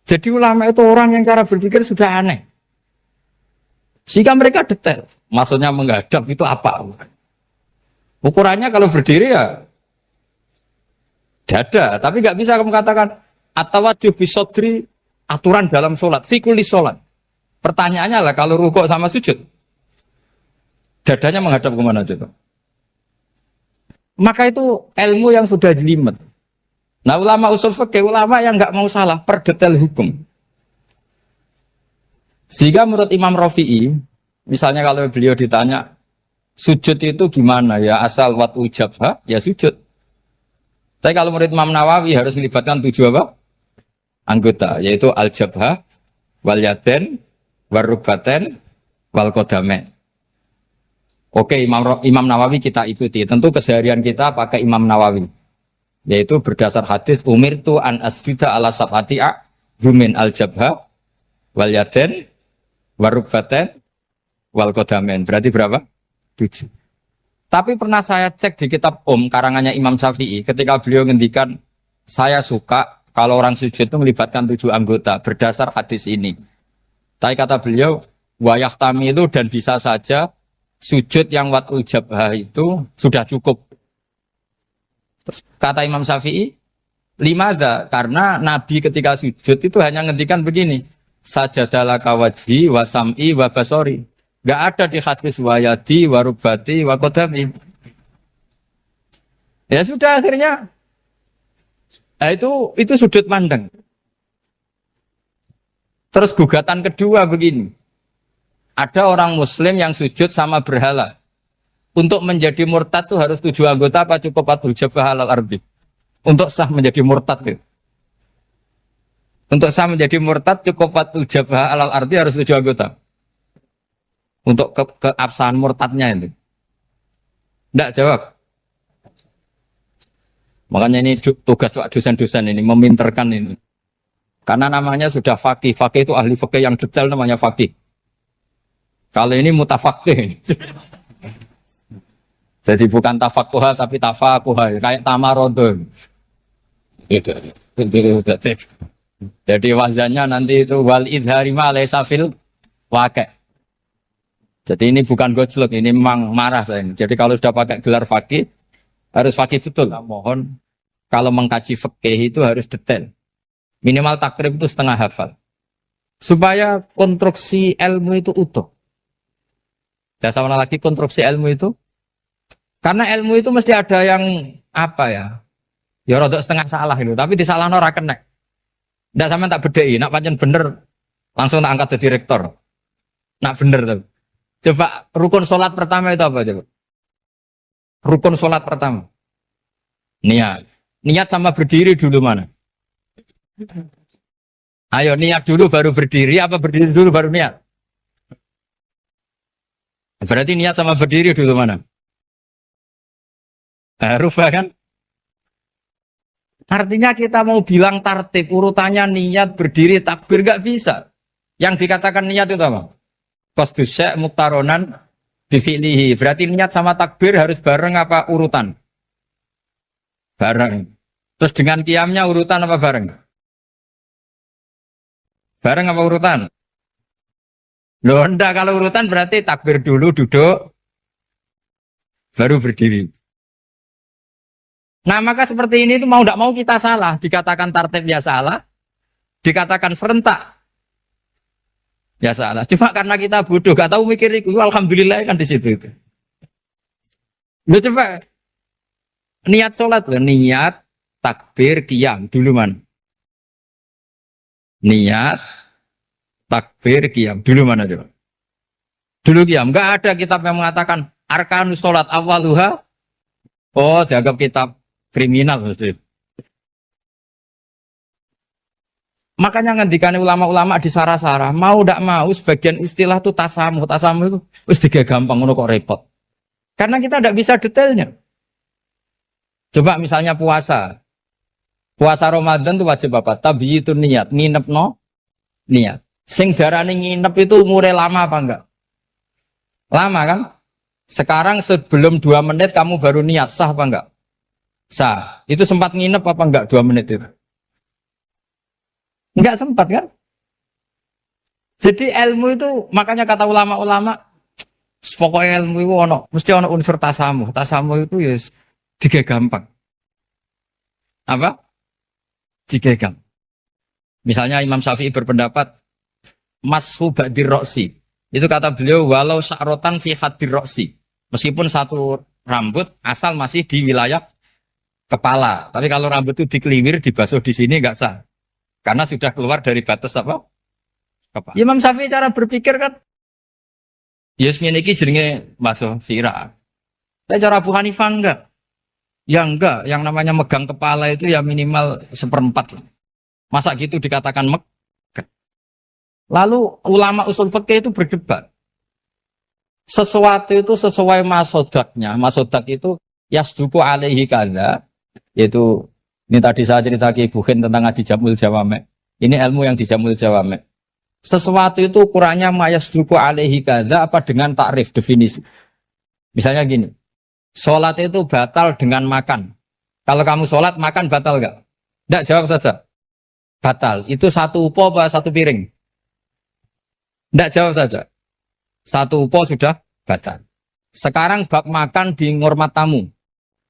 Jadi ulama itu orang yang cara berpikir sudah aneh. Sehingga mereka detail. Maksudnya menghadap itu apa? Ukurannya kalau berdiri ya dada, tapi nggak bisa kamu katakan atawajjuh bisodri aturan dalam sholat, fikuli sholat. Pertanyaannya lah kalau rukuk sama sujud, dadanya menghadap kemana coba? Maka itu ilmu yang sudah jelimet. Nah ulama usul fikih, ulama yang nggak mau salah per detail hukum. Sehingga menurut Imam Rafi'i, misalnya kalau beliau ditanya sujud itu gimana ya, asal wat ujabha ya sujud. Tapi kalau murid Imam Nawawi harus melibatkan 7 apa? Anggota, yaitu al-jabhah, wal yaden, warubaten, wal qadamain. Oke, Imam Nawawi kita ikuti. Tentu keseharian kita pakai Imam Nawawi. Yaitu berdasar hadis umirtu an asfida ala sab'ati a'zumin al-jabhah, wal yaden, warubaten, wal qadamain. Berarti berapa? 7. Tapi pernah saya cek di kitab karangannya Imam Syafi'i, ketika beliau ngendikan, saya suka kalau orang sujud itu melibatkan 7 anggota berdasar hadis ini. Tapi kata beliau, wayah tami itu dan bisa saja sujud yang watul jabhah itu sudah cukup. Terus kata Imam Syafi'i, limada, karena Nabi ketika sujud itu hanya ngendikan begini, sajadalaka wajhi wa sam'i wa basori. Gak ada di hadis wayadi, warubati, wakodami. Ya sudah akhirnya. Nah, itu sudut pandang. Terus gugatan kedua begini. Ada orang muslim yang sujud sama berhala. Untuk menjadi murtad itu harus 7 anggota apa cukup atul jabah halal arbi. Untuk sah menjadi murtad itu. Untuk sah menjadi murtad cukup atul jabah halal arbi harus 7 anggota. Untuk keabsahan murtadnya itu. Tidak jawab. Makanya ini tugas dosen-dosen ini, meminterkan ini. Karena namanya sudah faqih. Faqih itu ahli fikih yang detail namanya faqih. Kalau ini mutafaqih. Jadi bukan tafakuha tapi tafakuha. Kayak tamarodon. Jadi wazannya nanti itu wal idhari ma laysa fil waqi'. Jadi ini bukan gojlok, ini memang marah saya. Jadi kalau sudah pakai gelar fakih, harus fakih betul. Nah, mohon, kalau mengkaji fikih itu harus detail. Minimal takrib itu setengah hafal. supaya konstruksi ilmu itu utuh. Ya sama lagi konstruksi ilmu itu. Karena ilmu itu mesti ada yang apa ya? Ya rodok setengah salah itu, tapi disalahno ora kena. Ndak sampean tak bedheki, nak pancen bener langsung tak angkat jadi rektor. Nak bener tuh. Coba rukun sholat pertama itu apa coba? Rukun sholat pertama. Niat. Niat sama berdiri dulu mana? Ayo niat dulu baru berdiri, apa berdiri dulu baru niat? Berarti niat sama berdiri dulu mana? Rubah kan? Artinya kita mau bilang tartib, urutannya niat, berdiri, takbir, gak bisa. Yang dikatakan niat itu apa? Qasdus syai' muktaronan bifi'lihi. Berarti niat sama takbir harus bareng apa urutan? Bareng. Terus dengan qiyamnya urutan apa bareng? Bareng apa urutan? Loh enggak, kalau urutan berarti takbir dulu, duduk, baru berdiri. Nah maka seperti ini itu mau tidak mau kita salah. Dikatakan tartib ya salah, dikatakan serentak ya salah. Cuma karena kita bodoh, gak tahu mikir itu. Alhamdulillah kan di situ itu. Loh coba niat sholat loh, niat takbir qiyam dulu man. Niat takbir qiyam dulu mana coba? Dulu qiyam. Enggak ada kitab yang mengatakan arkanus sholat awaluha. Oh, dianggap kitab kriminal maksudnya. Makanya ngendikane ulama-ulama di Sarah-Sarah, mau ndak mau sebagian istilah itu tasamuh. Tasamuh itu wis gampang ngono kok repot. Karena kita ndak bisa detailnya. Coba misalnya puasa. Puasa Ramadan itu wajib apa? Tabyitun niat, nginepno niat. Sing darane nginep itu umure lama apa enggak? Lama kan? Sekarang sebelum 2 menit kamu baru niat, sah apa enggak? Sah. Itu sempat nginep apa enggak 2 menit itu? Enggak sempat kan? Jadi ilmu itu, makanya kata ulama-ulama, pokoknya ilmu itu mesti ono unsur tasamuh. Tasamuh itu ya tiga gampang. Apa? Tiga gampang. Misalnya Imam Syafi'i berpendapat, mashu ba'dir roksi. Itu kata beliau, walau sya'rotan fi hadir roksi. Meskipun satu rambut asal masih di wilayah kepala. Tapi kalau rambut itu dikeliwir, dibasuh di sini enggak sah. Karena sudah keluar dari batas apa? Kepala. Imam Syafi'i cara berpikir kan, yes ngene iki jenenge basuh sirah. Tapi cara Abu Hanifah enggak. Ya enggak, yang namanya megang kepala itu ya minimal 1/4. Masa gitu dikatakan megang? Lalu ulama usul fikih itu berdebat. Sesuatu itu sesuai masodaknya. Masodak itu yasduku alaihi kadza. Yaitu, ini tadi saya cerita ke Ibu Khin tentang ngaji Jamul Jawame. Ini ilmu yang di Jamul Jawame. Sesuatu itu ukurannya mayasduku alaihi kadza apa dengan takrif, definisi. Misalnya gini. Sholat itu batal dengan makan. Kalau kamu sholat, makan batal enggak? Enggak, jawab saja. Batal. Itu satu upo apa satu piring? Enggak, jawab saja. Satu upo sudah batal. Sekarang bab makan di ngormat tamu.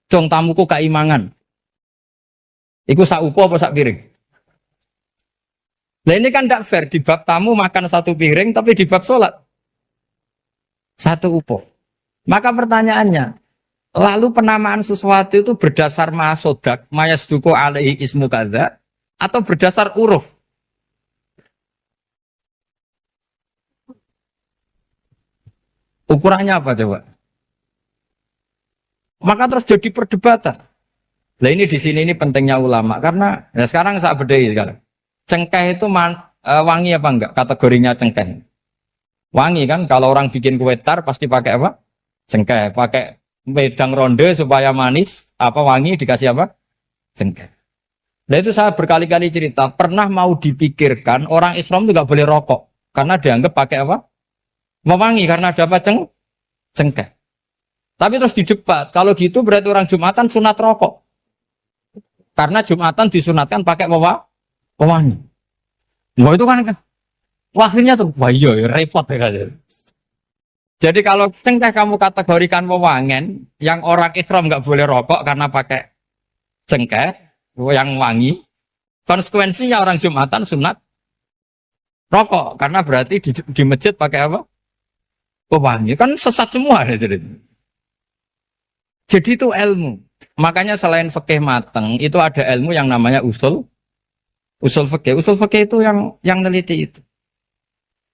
Cong tamuku kaimangan. Iku sak upo apa sak piring? Nah ini kan enggak fair. Di bab tamu makan satu piring, tapi di bab sholat satu upo. Maka pertanyaannya, lalu penamaan sesuatu itu berdasar masodak, mayasduku alaihi ismu kadza, atau berdasar uruf? Ukurannya apa coba? Maka terus jadi perdebatan. Nah ini di sini ini pentingnya ulama karena ya sekarang saya bedai sekarang. Cengkeh itu wangi apa enggak? Kategorinya cengkeh. Wangi kan? Kalau orang bikin kue tar pasti pakai apa? Cengkeh. Pakai wedang ronde supaya manis. Apa wangi dikasih apa? Cengkeh. Nah itu saya berkali-kali cerita. Pernah mau dipikirkan orang Islam itu nggak boleh rokok karena dianggap pakai apa? Mewangi karena ada apa cengkeh. Tapi terus didebat, kalau gitu berarti orang Jumatan sunat rokok. Karena Jumatan disunatkan pakai pewangi. Wah itu kan akhirnya tuh, wah iya repot ya kan. Jadi kalau cengkeh kamu kategorikan pewangen, yang orang Islam nggak boleh rokok karena pakai cengkeh, yang wangi. Konsekuensinya orang Jumatan sunat rokok karena berarti di masjid pakai apa? Pewangi. Kan sesat semua ya, jadi itu ilmu. Makanya selain fikih mateng, itu ada ilmu yang namanya usul fikih. Usul fikih itu yang neliti itu.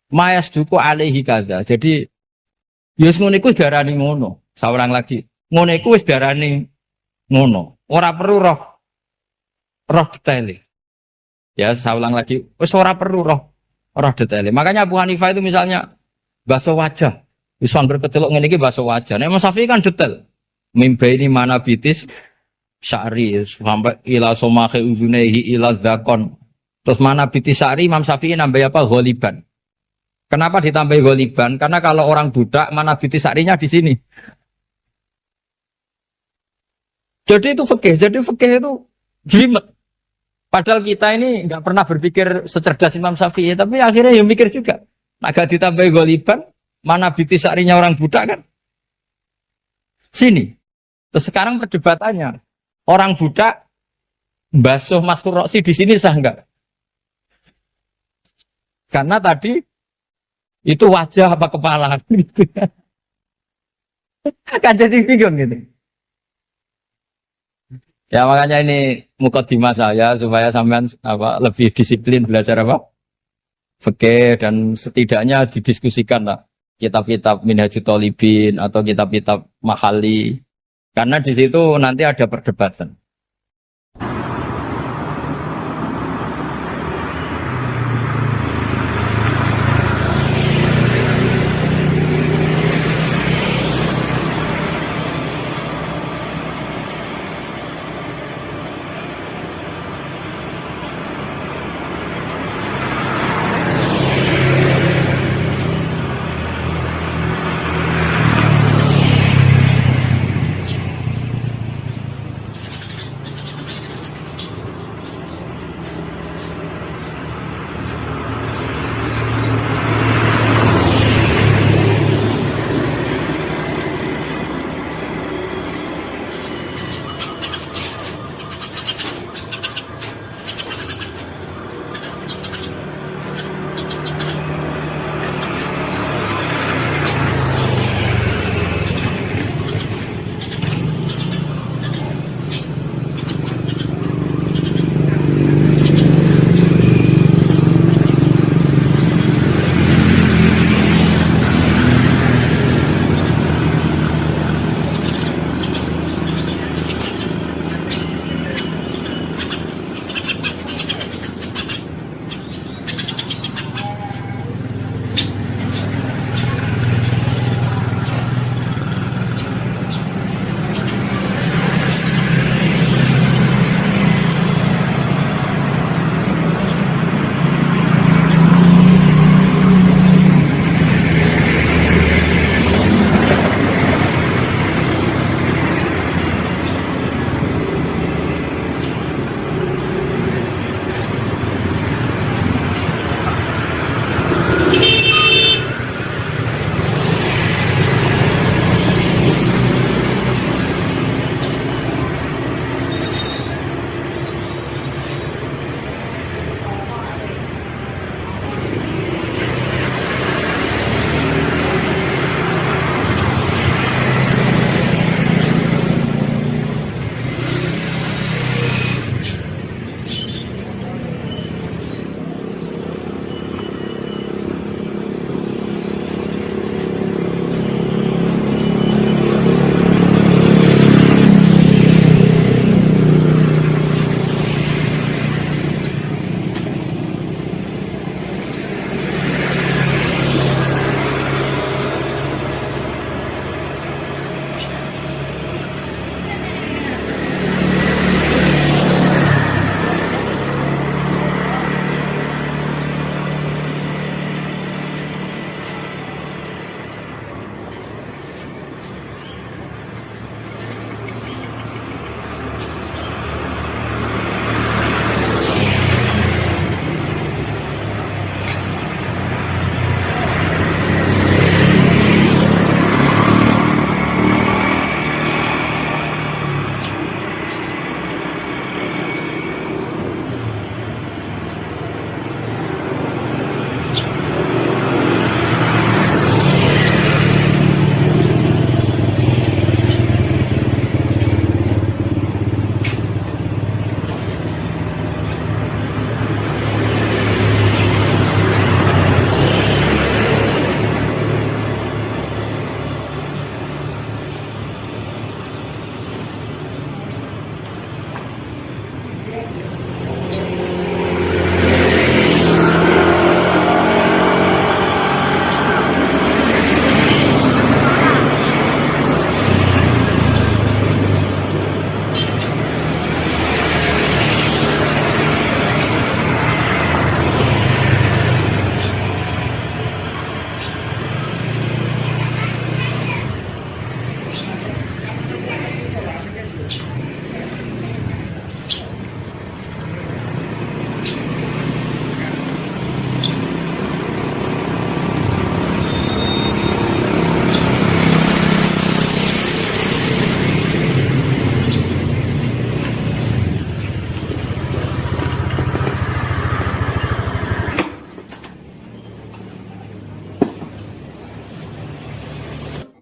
Mayas duku alaihi kada. Jadi yus ngono iku darani ngono. Saurang lagi. Ngono iku wis darani ngono. Ora perlu roh detail. Ya, saya ulang lagi. Wis ora perlu roh detail. Makanya Abu Hanifah itu misalnya basuh wajah. Wis berkecelok ngene iki basuh wajah. Nek Imam Syafi'i kan detail. Mimba ini mana bitis syari sampai ila somahe uzunehi ila zakon. Terus mana bitis syari Imam Syafi'i nambah apa? Ghaliban. Kenapa ditambah ghaliban? Karena kalau orang budak mana bitis syarinya di sini. Jadi itu fikih. Jadi fikih itu jelimet. Padahal kita ini nggak pernah berpikir secerdas Imam Syafi'i, tapi akhirnya ya mikir juga. Agak ditambah ghaliban, mana bitis syarinya orang budak kan? Sini. Terus sekarang perdebatannya, orang budak basuh maskur roksi di sini sah enggak? Karena tadi itu wajah apa kepala gitu. Kan jadi bingung gitu. Ya makanya ini mukadimah saya supaya sampean lebih disiplin belajar fikih dan setidaknya didiskusikan lah kitab-kitab Minhajut Thalibin atau kitab-kitab Mahali. Karena di situ nanti ada perdebatan.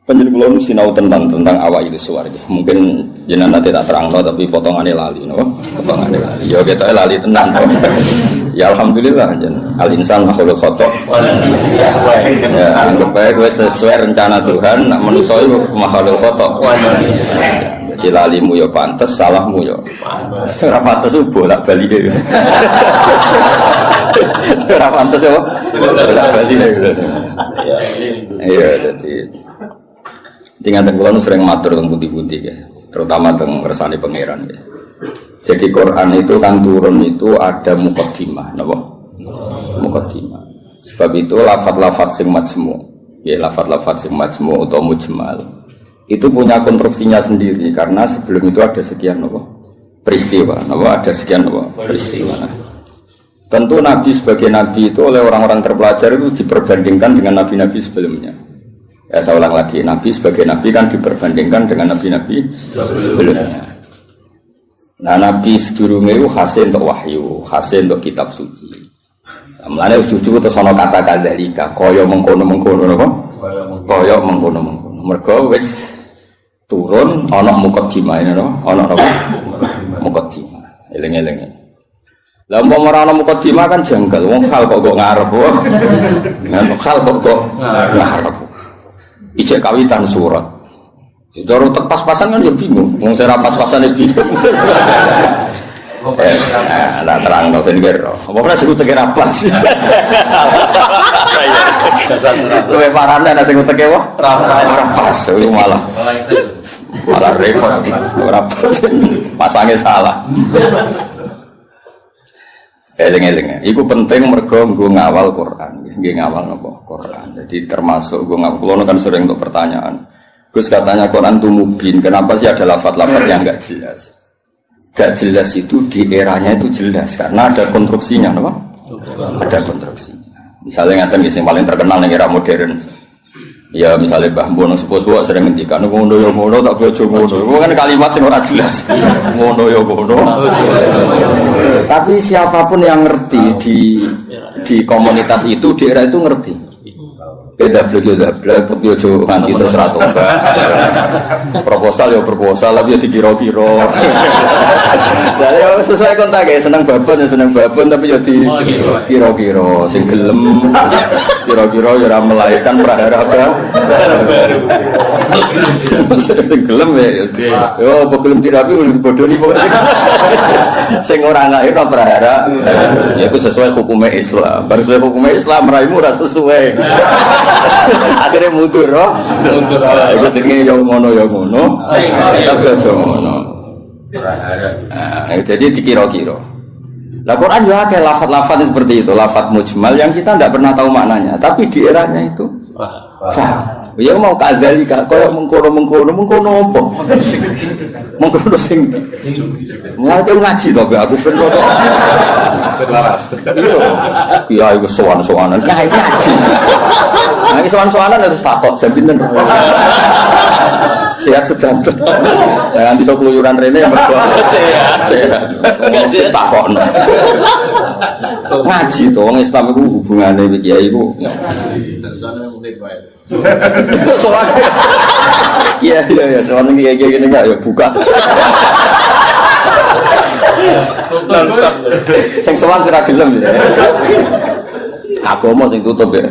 Penjelasan kula sinau tentang awak itu suwarga. Mungkin jenengan nanti tak terangno tapi potongannya lali, no? Potongannya lali. Ya kita lali tenan. Ya alhamdulillah jenengan. Al insan makhluk khata. Ya anggap bae wis sesuai rencana Tuhan, nak manusa iku makhluk khata. Jadi lalimu ya pantes, salahmu ya pantes. Ora pantes bolak-balik. Ora pantes ya. Bolak-balik. Iya, jadi tinggal kula nu sering matur teng putih-putih ya, terutama teng kersane pangeran ya. Jadi Quran itu kan turun itu ada muqaddimah, napa? Muqaddimah. Sebab itu lafaz-lafaz sing majmu, ya lafaz-lafaz sing majmu atau mujmal. Itu punya konstruksinya sendiri karena sebelum itu ada sekian napa? Peristiwa, napa ada sekian napa? Peristiwa. Tentu Nabi sebagai Nabi itu oleh orang-orang terpelajar itu diperbandingkan dengan Nabi-Nabi sebelumnya. Ya saya ulang lagi, Nabi sebagai Nabi kan diperbandingkan dengan Nabi-Nabi sebelumnya. Nah Nabi sedurunge itu khasih untuk wahyu, khasih untuk kitab suci. Mulane cucu terus ana kata kadzalika, kaya mengkono-mengkono napa? Kaya mengkono-mengkono. Mergo wis turun ana muqaddimah napa? Ana napa? Muqaddimah. Eling-eling. Lah umpama ora ana muqaddimah kan janggal, wong hal kok ngarep wae. Hal kok ngarep. Ijek kawitan surat. Cara pas-pasan kan ya bingung. Wong sing ra pas-pasan ya bingung. Lah terang no ben kira. Apa ora sing teke ra pas. Luwe parane nek sing teke wae ora pas. Iku malah repot. Ora pas. Pasange salah. Eling-eling. Iku penting mergo nggo ngawal Quran. Nggih ngawal napa? Quran. Jadi termasuk nggo ngawal. Kulo kan sering untuk pertanyaan. Gus katanya Quran itu mubin. Kenapa sih ada lafaz-lafaz yang enggak jelas? Enggak jelas itu di eranya itu jelas karena ada konstruksinya, napa? Ada konstruksinya. Misalnya ngaten yang paling terkenal ning era modern. Ya misalnya Mbah Mun sepuh-sepuh sering ngendikan ngono ya ngono tak bojo ngono. Itu kan kalimat sing ora jelas. Ngono ya ngono. Tapi siapapun yang ngerti di komunitas itu di era itu ngerti. Beda blek tapi ojo nganti terus ra tobat. Proposal ya proposal tapi ya dikira-kira. Lah ya sesuai kontak ya seneng babon tapi ya dikira-kira sing gelem kira-kira ya ora melahirkan prahara baru. Sing gelem ya yo belum tirapi bodoni pokoke sing ora lahir prahara ya itu sesuai hukumnya Islam. Baru sesuai hukumnya Islam raimu ora sesuai. Akhirnya mundur, mundur. Itu jenenge yang ngono, tapi aja ngono. Jadi dikira-kira. Lah Quran juga kayak lafaz-lafaz seperti itu, lafaz mujmal yang kita tidak pernah tahu maknanya, tapi di eranya itu paham. Ya mau kadzalika, kaya mengkono apa? Mengkono sing. Ngerti ngaji to, aku ben kok. Laras. Iya, iku sowan-sowanan. Nah, ngaji. Nah, iki sowan-sowanan harus takok jam pinten. Sehat sedang. Nah, nanti sok keluyuran rene yang mergo. Sehat. Takokno. Ngaji to, wong Islam iku hubungane iki kiai iku. Soalnya iya soalnya kayak gini enggak ya buka sing sowan sira gelem ya agama sing tutup ya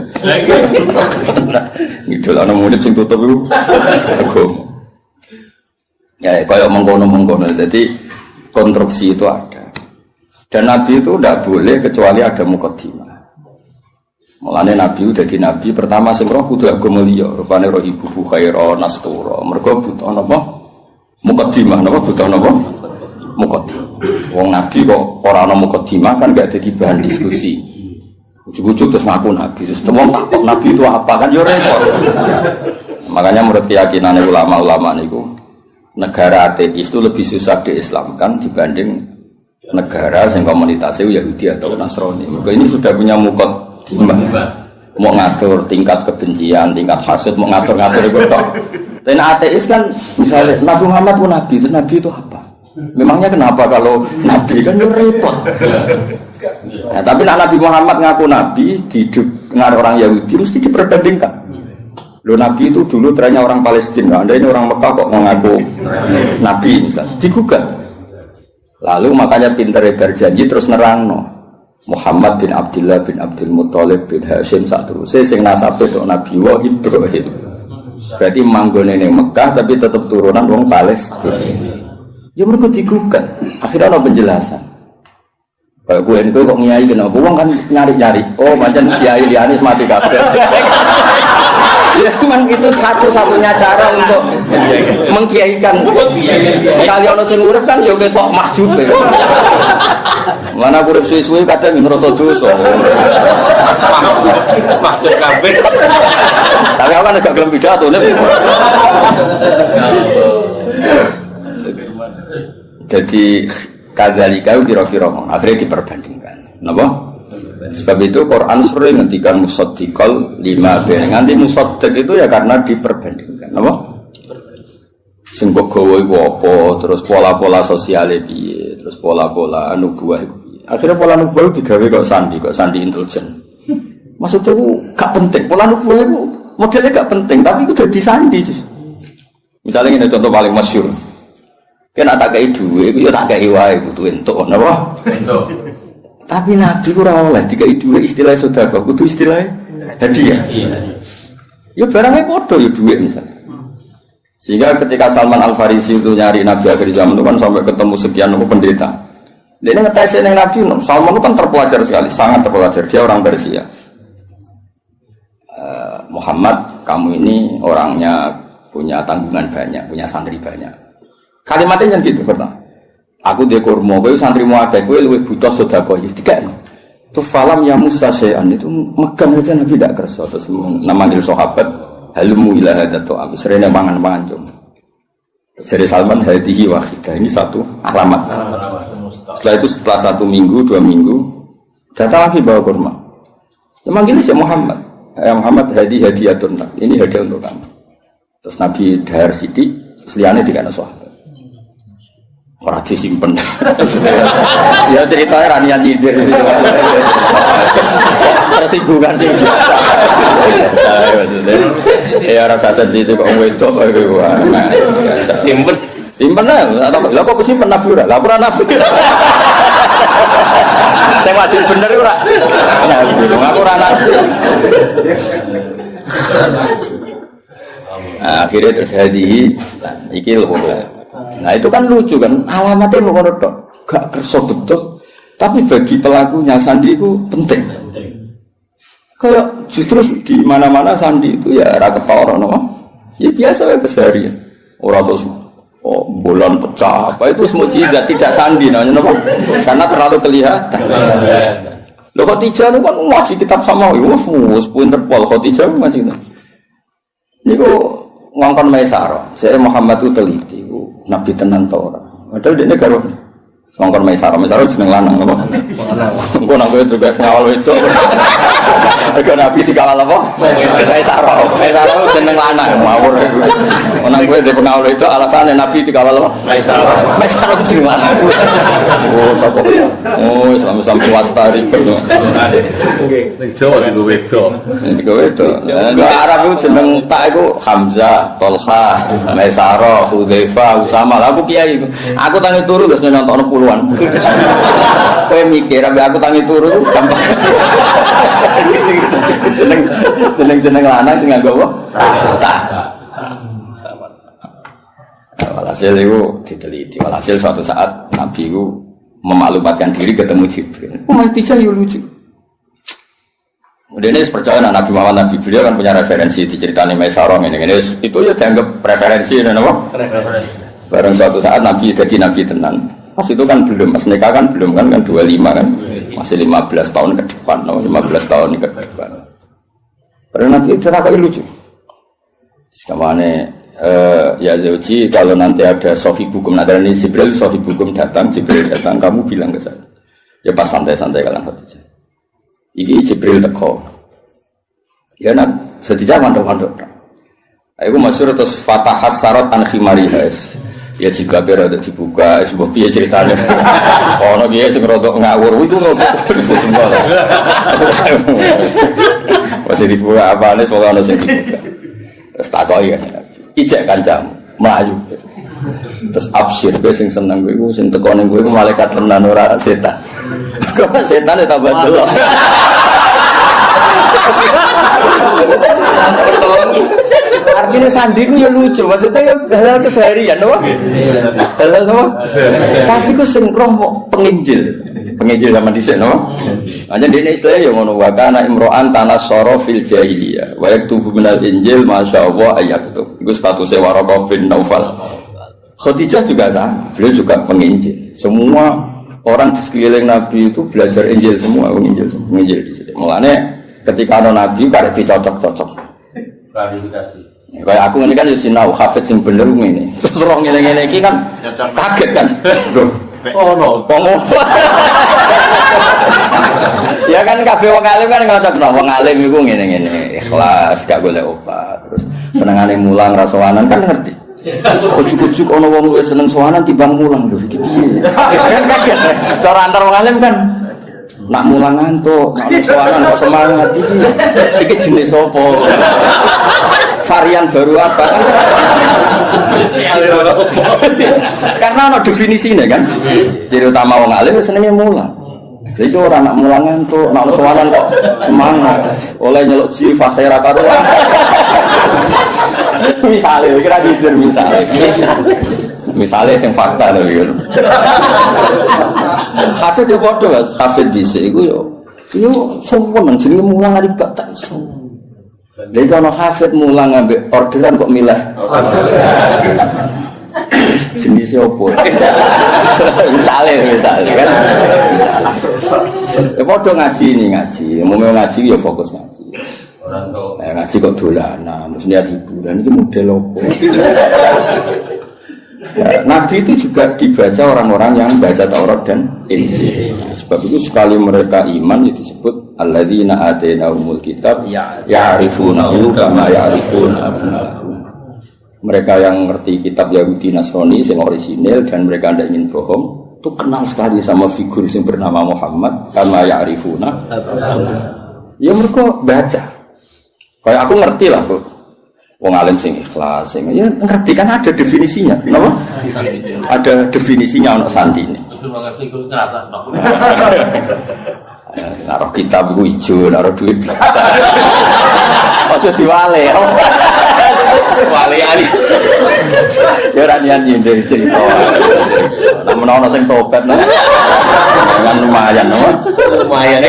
ngidol ana murid sing tutup iku agama ya kaya mengkono-mengkono. Jadi konstruksi itu ada dan Nabi itu tidak boleh kecuali ada muqaddimah. Mulane Nabi udah di Nabi pertama sing roh kudu agama liya, rupane roh ibu khaira nastura. Mergo butuh napa? Muqaddimah, napa butuh napa? Muqaddimah. Wong Nabi kok ora ana muqaddimah kan gak dadi bahan diskusi. Ujug-ujug terus ngaku Nabi, terus wong takok Nabi itu apa kan yo repot. Makanya menurut keyakinan ulama-ulama niku negara ateis itu lebih susah diislamkan dibanding negara yang komunitasnya Yahudi atau Nasrani. Mereka ini sudah punya mau ngatur tingkat kebencian, tingkat hasad, mau ngatur-ngatur itu toh. Dan ateis kan misalnya Nabi Muhammad pun Nabi, terus Nabi itu apa? Memangnya kenapa kalau Nabi kan itu repot. Nah, tapi Nabi Muhammad ngaku Nabi di dengan orang Yahudi mesti diperbandingkan. Lo Nabi itu dulu trennya orang Palestina, Anda ini orang Mekah kok mengaku Nabi misalnya, digugat. Lalu makanya pinter berjanji terus nerangno. Muhammad bin Abdullah bin Abdul Muthalib bin Hashim saterusé sing nasabe tok Nabi wa Ibrahim. Berarti manggone ning Mekah tapi tetap turunan wong Palestina. Ya mergo digugat. Akhirnya ada penjelasan. Kayak gue ini kok ngiyai kenapa? Wong kan nyari-nyari. Oh, macam kiai liane mati kabeh. Ya memang itu satu-satunya cara untuk mengkiaikan. Sekali ono sing urip kan ya ketok mahjub. Mana urip suwe-suwe kadang ngrasa dosa. Mahjub kabeh. Tapi aku kan agak gelem pidato nek. Jadi kadzalika kira-kira akhirnya diperbandingkan. Napa? Sebab itu Quran sering ngendikan musaddiqal lima ben. Nganti musaddiq itu ya karena diperbandingkan. Napa? Sing kok gawe iku apa, terus pola-pola sosiale piye, terus pola-pola nubuwah iku piye. Akhirnya pola nubuwah digawe kok sandi intelijen. Maksudnya itu gak penting. Pola nubuwah itu modelnya gak penting, tapi itu jadi sandi. Misalnya ini contoh paling masyhur. Kan tak kei duwe, iku yo tak kei wae kudu entuk, napa? Entuk. Tapi Nabi ora oleh dikai duwe istilah sedekah, kudu istilah hadiah. Ya barangnya padha ya duwe misalnya. Sehingga ketika Salman Al-Farisi itu nyari Nabi akhir zaman itu kan sampai ketemu sekian pendeta. Dia ngetes ning Nabi, Salman itu kan terpelajar sekali, sangat terpelajar. Dia orang Persia. Muhammad, kamu ini orangnya punya tanggungan banyak, punya santri banyak. Kalimatnya yang gitu pertama. Aku dia kurma, kowe santrimu akeh, kowe luwih butuh sedekah ya dikekno. Itu falam ya Musa syai'an itu megang aja Nabi tidak kersa terus manggil sahabat halmu ila hadatu amsrene mangan-mangan cum. Jadi Salman hadihi wahidah ini satu alamat. Setelah itu setelah 1 minggu, 2 minggu datang lagi bawa kurma. Ya manggil si Muhammad. Ya Muhammad hadiyatun. Ini hadiah untuk kamu. Terus Nabi dahar sithik, terus liyane dikene sahabat. Orang disimpan. Ya ceritanya ranian tidur. Tersinggungan sih. Ya rasa sensitif kok wedok itu. Simpen lah. Lah kok simpen nabura? Laporan nabi. Saya wajib bener ora. Nah, aku ora nabi. Akhirnya terus hadihi iki lho. Nah itu kan lucu kan, alamatnya ngono tok, gak kerso betul, tapi bagi pelakunya sandi itu penting. Kayak justru di mana-mana sandi itu ya rata ketara no, ya biasa ya keseharian. Orang terus bulan pecah, apa itu semua mukjizat tidak sandi namanya no, karena terlalu kelihatan. Lo Khadijah itu kan ngaji kitab sama, wus Interpol Khadijah ngaji itu. Ini kok ngongkon Maisarah, saya Muhammad itu teliti. Nabi tenan ta ora. Padahal dene karo ngongkon Maisarah jeneng lanang apa? Engko nang kowe juga ngawal wedok. Aga Nabi dikawal apa? Maisarah jeneng lanang mawur. Nang kowe dhe pengawal wedok alasane Nabi dikawal apa? Maisarah jeneng lanang. Oh, tak kok. Oh, Islam swasta ribet. Ning Jawa digo wedok. Digo wedok. Arab itu jeneng tak iku Hamzah, Tolha, Maisarah, Hudzaifah, Usama. Aku kiai. Aku tangi turu wis nyontokno puluhan. Kowe mikir aku tangi turu gampang. Jeneng lanang sing nganggo apa? Tak. Walhasil itu diteliti. Walhasil suatu saat Nabi itu memaklumatkan diri ketemu Jibril. Khadijah yo lucu. Kemudian ini percaya Nabi Muhammad Nabi beliau kan punya referensi diceritani Maisarah ini itu ya dianggap referensi dan apa? Barang suatu saat Nabi jadi Nabi tenan. Pas itu kan belum, pas nikah kan belum kan 25 kan. Masih 15 tahun ke depan, 15 tahun ke depan. Padahal Nabi ceritanya lucu. Sekamane ya Zauji kalau nanti ada sofi hukum ada ini Jibril sofi hukum datang kamu bilang ke saya. Ya pas santai-santai kalian Khadijah. Iki Jibril teko. Ya nak sedija mandok-mandok. Aku masyhur terus fatahas sarat an khimariha. Ya jika berada dibuka, sebuah piye ceritanya. Ono piye sing rodok ngawur itu rodok semua. Masih dibuka apa nih soal ono sing dibuka. Terus takoki kan Nabi. Ijek kancamu melayu. Terus absyir kowe sing seneng kowe sing teko ning kowe malaikat tenan ora setan. Kok setan ya tambah delok. Artinya sandi ku ya lucu, maksudnya ya hal keseharian, apa? Hal apa? Tapi ku sing roh penginjil zaman dhisik, no? Aja dene istilah ya ngono wa kana imro'an tanassara fil jahiliyah wa yaktubu minal injil masyaallah ayaktub. Iku statusnya Waraqah bin Naufal. Khadijah juga sama, beliau juga penginjil. Semua orang di sekeliling Nabi itu belajar Injil semua, penginjil di sini. Mulane ketika ada Nabi karek dicocok-cocok. Klarifikasi. Kayak aku ini kan sinau hafid sing bener ngene. Terus roh ngene-ngene iki kan kaget kan. Oh no. Ya kan kabeh wong alim kan ngocokno. Wong alim iku ngene-ngene, ikhlas, gak golek obat. Terus senengane mulang ra sowanan kan ngerti. Ujuk-ujuk ana wong luwih seneng sowanan timbang mulang lho iki piye. Kan kaget. Cara antar wong alim kan nak mulang ngantuk, nak sowanan kok semangat iki. Iki jenis apa? Varian baru apa kan? Karena ada definisinya kan. Ciri utama wong alim senengnya mulang. Jadi orang nak mulang ngantuk, nak sowanan kok semangat. Oleh nyeluk ji fase ra karuan. Misalnya, kira gitu misalnya yang fakta loh gitu. Hafid itu foto mas, hafid di sini yo semua jenenge mulang ada gak tak semua. Jadi kalau hafid mulang ngambil orderan kok milah. Jenisnya apa? Misalnya kan. Ya foto ngaji, mau ngaji ya fokus ngaji. Ngaji kok dolanan, terus lihat hiburan itu model apa? Nabi itu juga dibaca orang-orang yang baca Taurat dan Injil. Sebab itu sekali mereka iman itu disebut alladzina atainahumul kitab ya'rifunahu kama ya'rifuna abna'ahum. Mereka yang ngerti kitab Yahudi Nasrani yang orisinil dan mereka tidak ingin bohong, itu kenal sekali sama figur yang bernama Muhammad kama ya'rifuna abna'ahum. Ya mereka baca. Kayak aku ngerti lah kok. Wong alim sing ikhlas, sing ya ngerti kan ada definisinya. Kenapa? Ada definisinya untuk santine. Itu mengerti ku ngerasa tok. Naruh kitab iku ijo, naruh duit biasa. Aja diwale. Wale ali. Ya ora nian dari cerita. Namun ana sing tobat nah. Kan lumayan, no? Lumayan.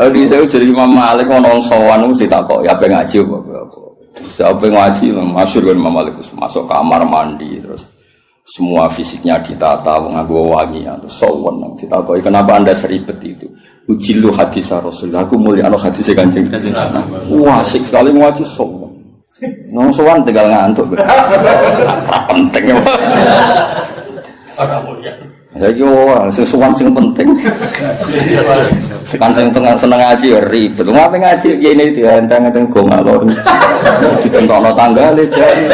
Di saya jadi Imam Malik ono sowan mesti takok ya pengen ngaji apa. Siapa ngaji masyhur kan Imam Malik masuk kamar mandi terus semua fisiknya ditata nganggo wangi terus sowan nang ditakoki kenapa Anda seribet itu. Ujilu hadis Rasulullah aku mulia hadis Kanjeng Nabi. Wah asik sekali ngaji sowan. Nang sowan tinggal ngantuk. Ora penting. Ora mulia. Jadi orang sesuatu yang penting. Kan sing seneng ngaji ya ribet. Ngapain ngaji ya ini dia enteng-enteng go ngalor. Ditentokno tanggale jare.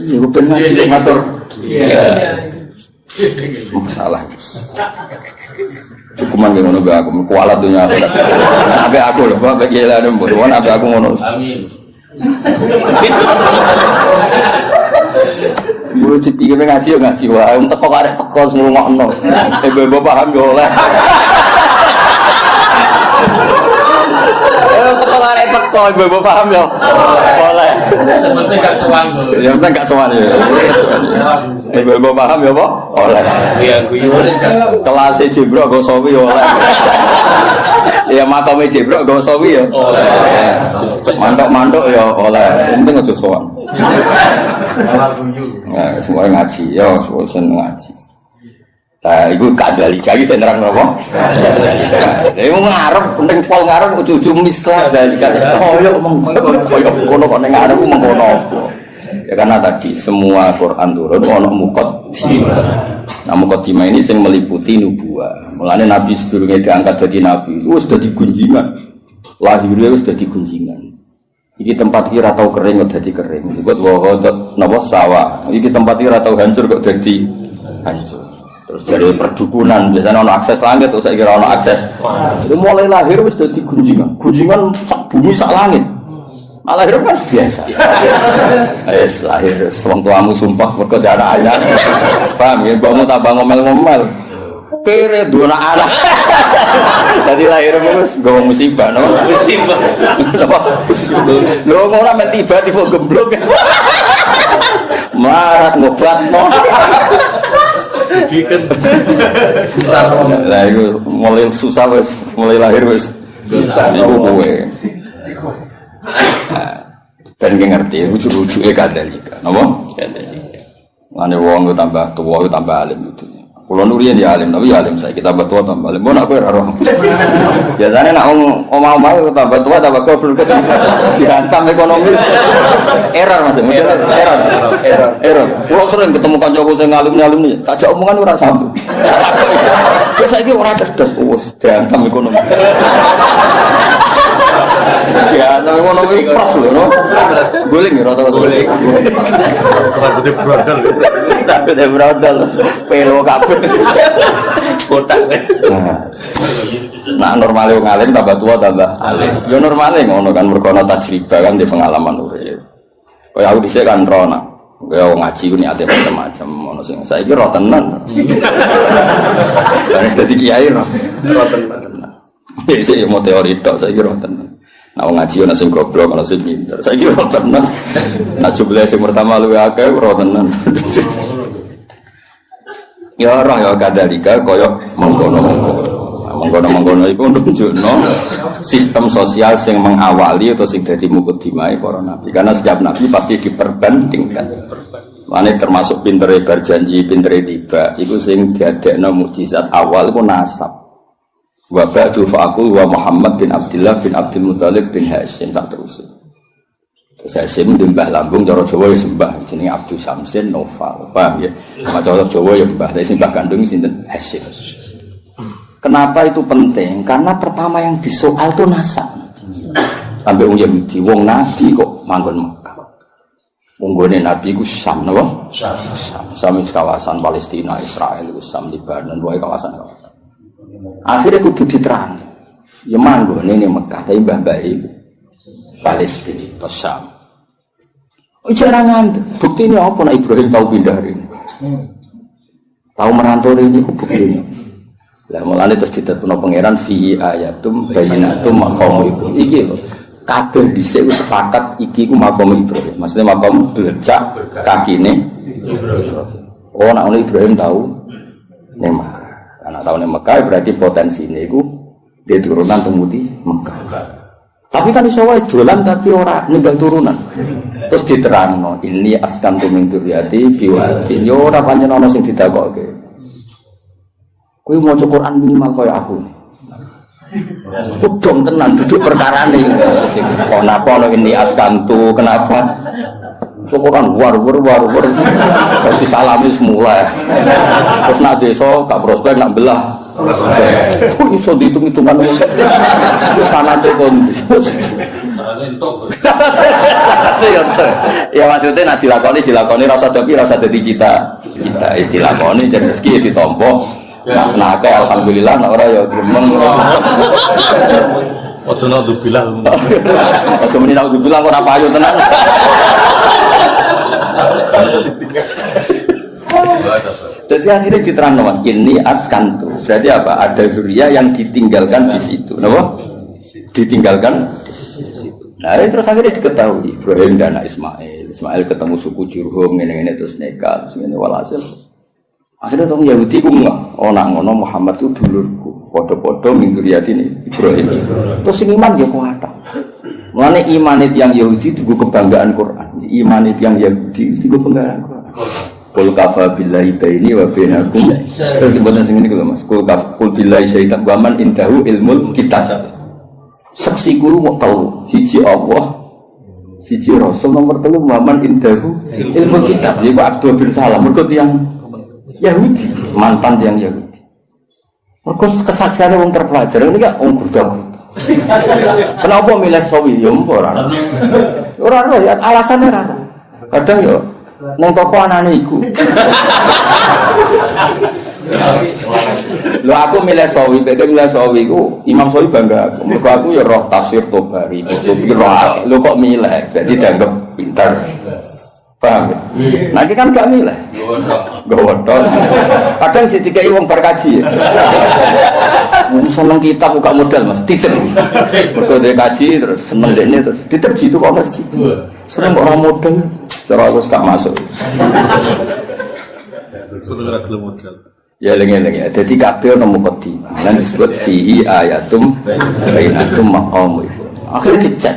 Iku ben ngaji ngatur. Masalah. Cukuman ngono be aku kualat dunya. Abe aku lho, Pak Gila mbok abe aku ngono. Amin. Guru dipikir ngaji ya ngaji wae teko karek teko ngrungokno. Ibu paham yo oleh. Teko karek teko ibu paham yo oleh. Penting gak sowan. Ya penting gak sowan ya. Ibu paham yo apa? Oleh. Iya guyu. Kelas Jibril go sawi oleh. Ya makame Jibril go sawi ya. Oleh. Mantuk-mantuk ya oleh. Penting aja sowan. Nah, semua ngaji, ya, semua seneng ngaji. Nah, itu kadalika lagi saya nerang apa? Itu ngarep, penting pol ngarep, ujung-ujung mislah kadalika. Oh, yuk mengkono kok ngarep mengkono. Ya karena tadi semua Quran turun ono muqaddimah. Nah, muqaddimah ini yang meliputi nubuwah. Mulanya Nabi sebelumnya diangkat jadi Nabi, itu sudah digunjingan. Lahirnya sudah digunjingan. Iki tempat kira tau kering kok dadi kering. Disebut wahodot napa sawah. Iki tempat kira tau hancur kok dadi hancur. Terus dari perdukunan biasanya ono akses langit terus saya kira ono akses. Itu mulai lahir wis dadi gunjingan. Gunjingan sak bumi sak langit. Nah, lahir kan biasa. Wis lahir wong tuamu sumpah mergo ada anak. Paham ya, mbokmu tambah ngomel-ngomel. Kere dua anak. Tadi lahir wis nggawa musibah no. Musibah. Lho ora men tiba-tiba gemblok. Marat ngobatno. Diken. Lah iku mulai susah wis, mulai lahir wis. Iku kowe. Dan ki ngerti ujug-ujuge kadalika. Napa? Kadalika. Mane wong tambah tuwa tambah alim itu. Kulo nurian ya alim, tapi ya alim saya kita tambah tua tambah alim. Mbok nak kowe ora roh. Biasane nak omah-omah tambah tua tambah goblok dihantam ekonomi. Error Mas, error. Kulo sering ketemu kancaku sing alumni, tak jak omongan ora sambung. Terus saiki ora cerdas, wis dihantam ekonomi. Ya, nang ekonomi pas lho, no. Guling ya rata-rata. Guling. Rambutnya brodol. Rambutnya brodol. Pelo kabeh. Kotak. Nah, normale wong alim tambah tua tambah alim. Ya normale ngono kan mergo ana tajribah kan di pengalaman urip. Kaya aku dhisik kan rono. Kaya wong ngaji ku niate macam-macam ono sing saiki ro tenan. Kan dadi kiai ro tenan. Iki mau teori tok saiki ro tenan. Nah wong ngaji ana sing goblok ana sing pinter. Saiki ro tenan. Nah jumlah sing pertama luwih akeh ro tenan. Ya ora ya kadalika kaya mengkono iku nunjukno sistem sosial sing mengawali atau sing dadi mukadimah para nabi. Karena setiap nabi pasti diperbandingkan. Mane termasuk pintere berjanji, pintere tiba, iku sing diadekno mukjizat awal iku nasab. Wa ba'du fa'aqul wa Muhammad bin Abdullah bin Abdul Muthalib bin Hashim tak terus. Terus Hashim mbah lambung cara Jawa ya sembah jenenge Abdul Syamsin Noval. Paham ya? Sama cara Jawa ya mbah, tapi sembah kandung sinten Hashim. Kenapa itu penting? Karena pertama yang disoal itu nasab. Sampai wong Yahudi, wong Nabi kok manggon Mekah. Wong gone Nabi ku Syam napa? Syam kawasan Palestina, Israel, Syam, Lebanon, wae kawasan-kawasan. Akhirnya kudu diterang. Ya manggon ini Mekah, tapi mbah-mbah iku Palestina, Syam. Jangan bukti ini apa? Nak Ibrahim tahu pindah hari ini, tahu merantau ini, aku buktinya. Lah mulane terus ditetapno pangeran fi ayatum bayyinatum maqam Ibrahim. Iki lho. Kabeh dhisik wis sepakat iki ku maqam Ibrahim. Maksudnya maqam belecak kakine Ibrahim. Oh nek ana Ibrahim tahu ning Mekah. Ana tahu ning Mekah berarti potensine iku dia turunan tumuti Mekah. Tapi kan iso wae dolan tapi ora ninggal turunan. Terus diterangno ini askantu min dzurriyyati biwadin. Yo ora pancen ana sing didakokke. Kowe maca Quran minimal kaya aku. Kudung tenan duduk perkarane. Kenapa ono ini askantu? Kenapa? Quran war. Terus disalami semula. Terus nak desa gak prospek nak belah. Kok iso dihitung-hitungan wong. Wis sanate kon. Ya maksudnya nak dilakoni rasa tapi rasa dadi cita. Cita istilah koni jadi rezeki ditampa. Nah, kayak alhamdulillah, nah orang ya gremeng. Ojo nak bilang. Ojo meni nak bilang ora payu tenan. Jadi akhirnya diterangno Mas, ini askantu. Berarti apa? Ada zuriya yang ditinggalkan di situ. Napa? Ditinggalkan di situ. Nah, terus akhirnya diketahui Ibrahim dan Ismail. Ismail ketemu suku Jurhum ngene-ngene terus nikah, terus ngene walhasil. Akhirnya orang Yahudi ku nak ngono Muhammad itu dulurku, podo-podo mingguriati ini Ibrahim. Terus iman dia kuat. Mengenai iman itu yang Yahudi itu kebanggaan Quran. Iman itu yang Yahudi itu kebanggaan Quran. Qul kafa billahi baini wa bainakum. Terus dibuatnya sing ngene lho Mas. Qul billahi syaitan wa man indahu ilmul kitab. Saksi guru wektu siji Allah, siji Rasul, nomor 3 wa man indahu ilmul kitab. Iku Abdul bin Salam mergo tiyang Yahudi, mantan yang Yahudi. Mereka kesaksiannya orang terpelajar, ini kan orang gurda-gurda. Kenapa milih sawi? Ya orang. Orang ya alasannya rata. Kadang ya, nang toko anane iku. Lho aku milih sawi, beda milih sawi ku Imam Sawi bangga aku. Mergo aku ya roh tafsir Tobari, Qurtubi roh. Lho kok milih? Berarti dianggap pinter. Paham ya? Nanti kan gak milih. Gawodon. Kadang sih dikai wong berkaji ya. Seneng kitab buka modal Mas, titip. Mergo dia kaji terus seneng dekne terus titip jitu kok ngaji. Seneng kok ora modal. Cara aku gak masuk. Sudah gelem modal. Ya lengi-lengi. Jadi kabeh ana mukadimah. Lan disebut fihi ayatum bainatum maqam itu. Akhirnya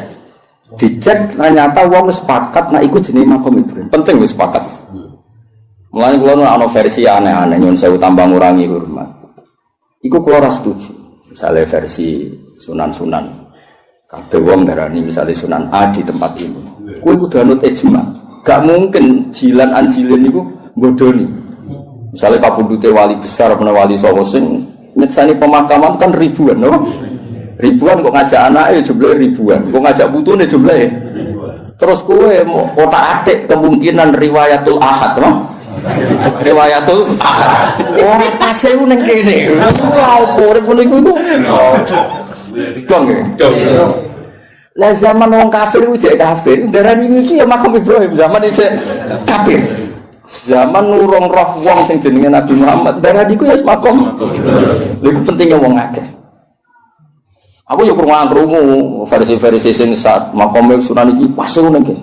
dicek ternyata wong sepakat nak ikut jenis makom Ibrahim. Penting wis sepakat. Mulane kula ana versi aneh-aneh nyun sewu tambah ngurangi hormat. Iku kula ora setuju. Misale versi sunan-sunan. Kabeh wong darani misale Sunan A di tempat ini. Kuwi kudu anut ijma. Gak mungkin jilan anjilin niku bodoni. Misale kabudute wali besar apa wali sapa sing nyeksani pemakaman kan ribuan, no? Ribuan kok ngajak anake jumlahe ribuan, kok ngajak putune jumlahe. Terus kowe mau otak-atik kemungkinan riwayatul ahad, no? Riwayatul ahad. Ora pase ning kene. Lha opo urip niku iku? Dong. Lah zaman wong kafir ku jek kafir, darani iki ya makom Ibrahim zaman iki kafir. Zaman nurung roh wong sing jenenge Nabi Muhammad, darani iku ya makom. Lha iku pentinge wong akeh. Aku yo krungu versi-versi sing saat makom Sunan iki pas ngono iki.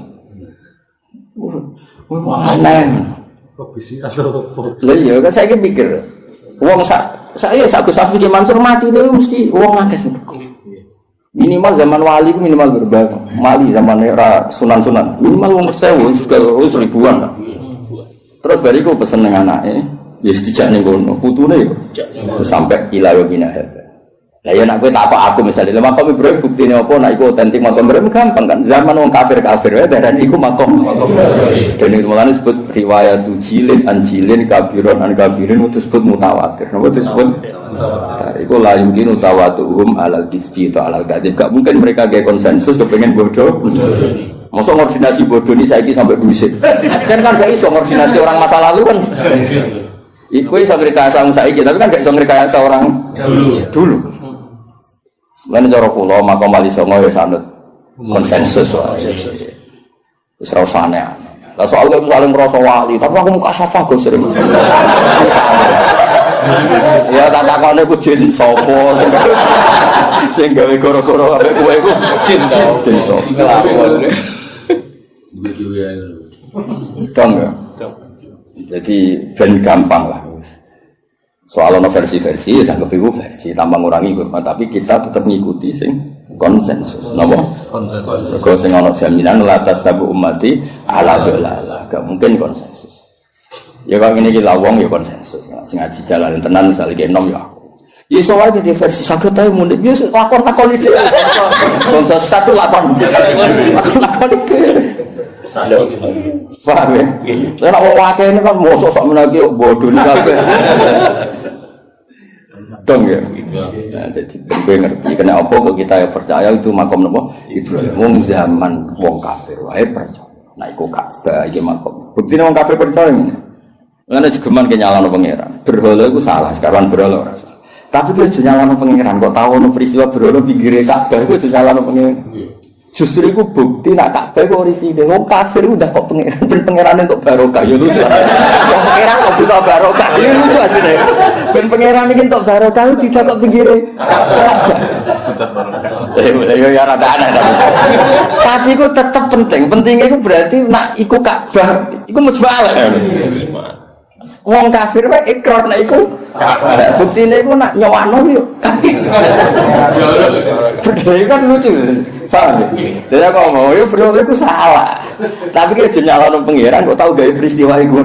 Aneh. Kok bisa atau Lah iya kan saya mikir. Wong saya Gus Safi ki Mansur mati itu mesti wong akeh sing. Minimal zaman wali ku minimal berbagai. Mali zaman era sunan-sunan. Minimal wong 1000 juga ribuan. Terus bariku pesen ning anake, wis dijak ning kono, putune yo. Terus sampai ila yomina hada. Lah ya nek kowe tak apa aku misale makom Ibrahim buktine apa nek iku otentik makom Ibrahim gampang kan. Zaman wong kafir-kafir wae darani iku makom. Dene mulane disebut riwayat jilin anjilin kabiron an kabirin itu disebut mutawatir. Napa disebut? Iku la yumkin tawatuhum alal kisbi atau alal kadhib. Gak mungkin mereka gawe konsensus kepengin bodoh. Masa koordinasi bodoh ini saiki sampai dusik. Kan gak iso koordinasi orang masa lalu kan. Iku iso ngrekayasa saiki tapi kan gak iso ngrekayasa orang dulu. Lan cara kula makom Wali Songo ya sanut konsensus wae. Wis ora usane. Lah soal kok saling ngrasa wali, tapi aku muka safah go sering. Ya tak takone ku jin sapa sing gawe goro-goro ambek kowe iku jin sapa. Dong ya. Jadi ben gampang lah. Soal ono versi-versi ya sanggep iku versi tambah ngurangi hormat tapi kita tetap ngikuti sing konsensus. Napa? Konsensus. Kok sing ono jaminan la tastabu ummati ala dalalah. Gak mungkin konsensus. Ya kok ngene iki lawong ya konsensus. Sing ngaji jalan tenan misale ki enom ya aku. Ya iso wae di versi saged ae mundhik ya lakon-lakon iki. Konsensus satu lakon. Lakon iki. Paham ya? Saya nak wong akeh ini kan mosok sok menaki bodoh ni kabeh. Dong ya. Nah, jadi kowe ngerti kena apa kok kita ya percaya itu makom napa Ibrahim wong zaman wong kafir wae percaya. Nah iku Ka'bah iki makom. Buktine wong kafir percaya ngene. Lan jegeman ke nyalano pangeran. Berhala iku salah, sekarang berhala ora salah. Tapi kowe aja nyalano pangeran kok tau ono peristiwa berhala pinggire Ka'bah iku aja nyalano pangeran. Justru itu bukti nak Ka'bah kok risine wong kafir udah kok pangeran ben pangeran untuk barokah ya lucu. Wong pangeran kok buta barokah ya lucu asline. Ben pangeran iki untuk barokah tidak kok pinggire Ka'bah. Ya rada aneh tapi itu tetap penting. Pentingnya itu berarti nak iku Ka'bah iku mujmal. Wong kafir wae ikrar nek iku Ka'bah. Buktine iku nak nyowano yo kafir. Berdiri kan lucu. Paham ya? Dia ngomong, ya bro, itu salah. Tapi kita nyalano pangeran, kok tahu gaya peristiwa itu?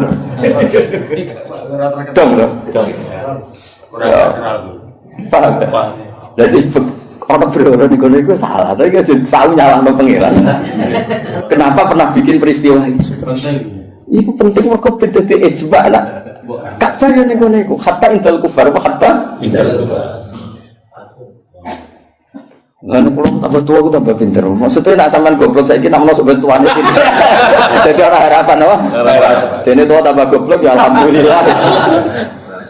Dong. Paham ya? Jadi orang bro, itu salah. Tapi kita tahu nyalano pangeran. Kenapa pernah bikin peristiwa itu? Itu penting, kok beda di ijma lah. Ka'bah yang itu, hatta indal kufar, hatta indal kufar. Lalu kalau tambah tua aku tambah pinter. Maksudnya nak sampean goblok saya kita mau masuk bantuan itu. Jadi orang harapan apa? Jadi tua tambah goblok ya alhamdulillah.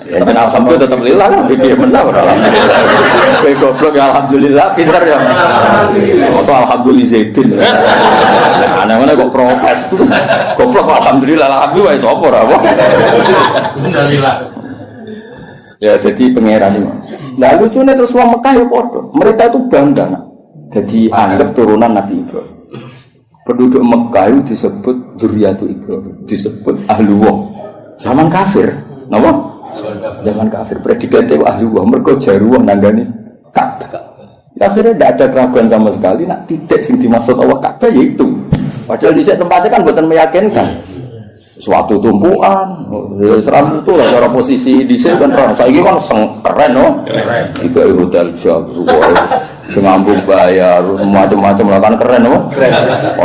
Ya jeneng alhamdulillah tetep lillah lah piye menah ora alhamdulillah. Kowe goblok ya alhamdulillah pinter ya. Masa alhamdulillah Zaidin. Nah, ana-ana kok protes. Goblok alhamdulillah wis apa ora apa. Alhamdulillah. Ya jadi pangeran ini. Nah lucunya terus wong Mekah ya padha. Mereka itu bangga nak. Jadi anggap turunan Nabi Ibrahim. Penduduk Mekah itu disebut dzurriyyatu Ibrahim, disebut ahlullah. Zaman kafir, napa? Zaman kafir predikate ahlullah, mergo jaruah nanggani Ka'bah. Akhirnya tidak ada keraguan sama sekali, nak titik sing dimaksud Allah Ka'bah yaitu. Padahal di tempatnya kan bukan meyakinkan. Suatu tumpuan, seram itu lah cara posisi di sini kan orang. Saya kan keren, no? Tiga hotel jago, sengambung bayar, macam-macam lah kan keren, no?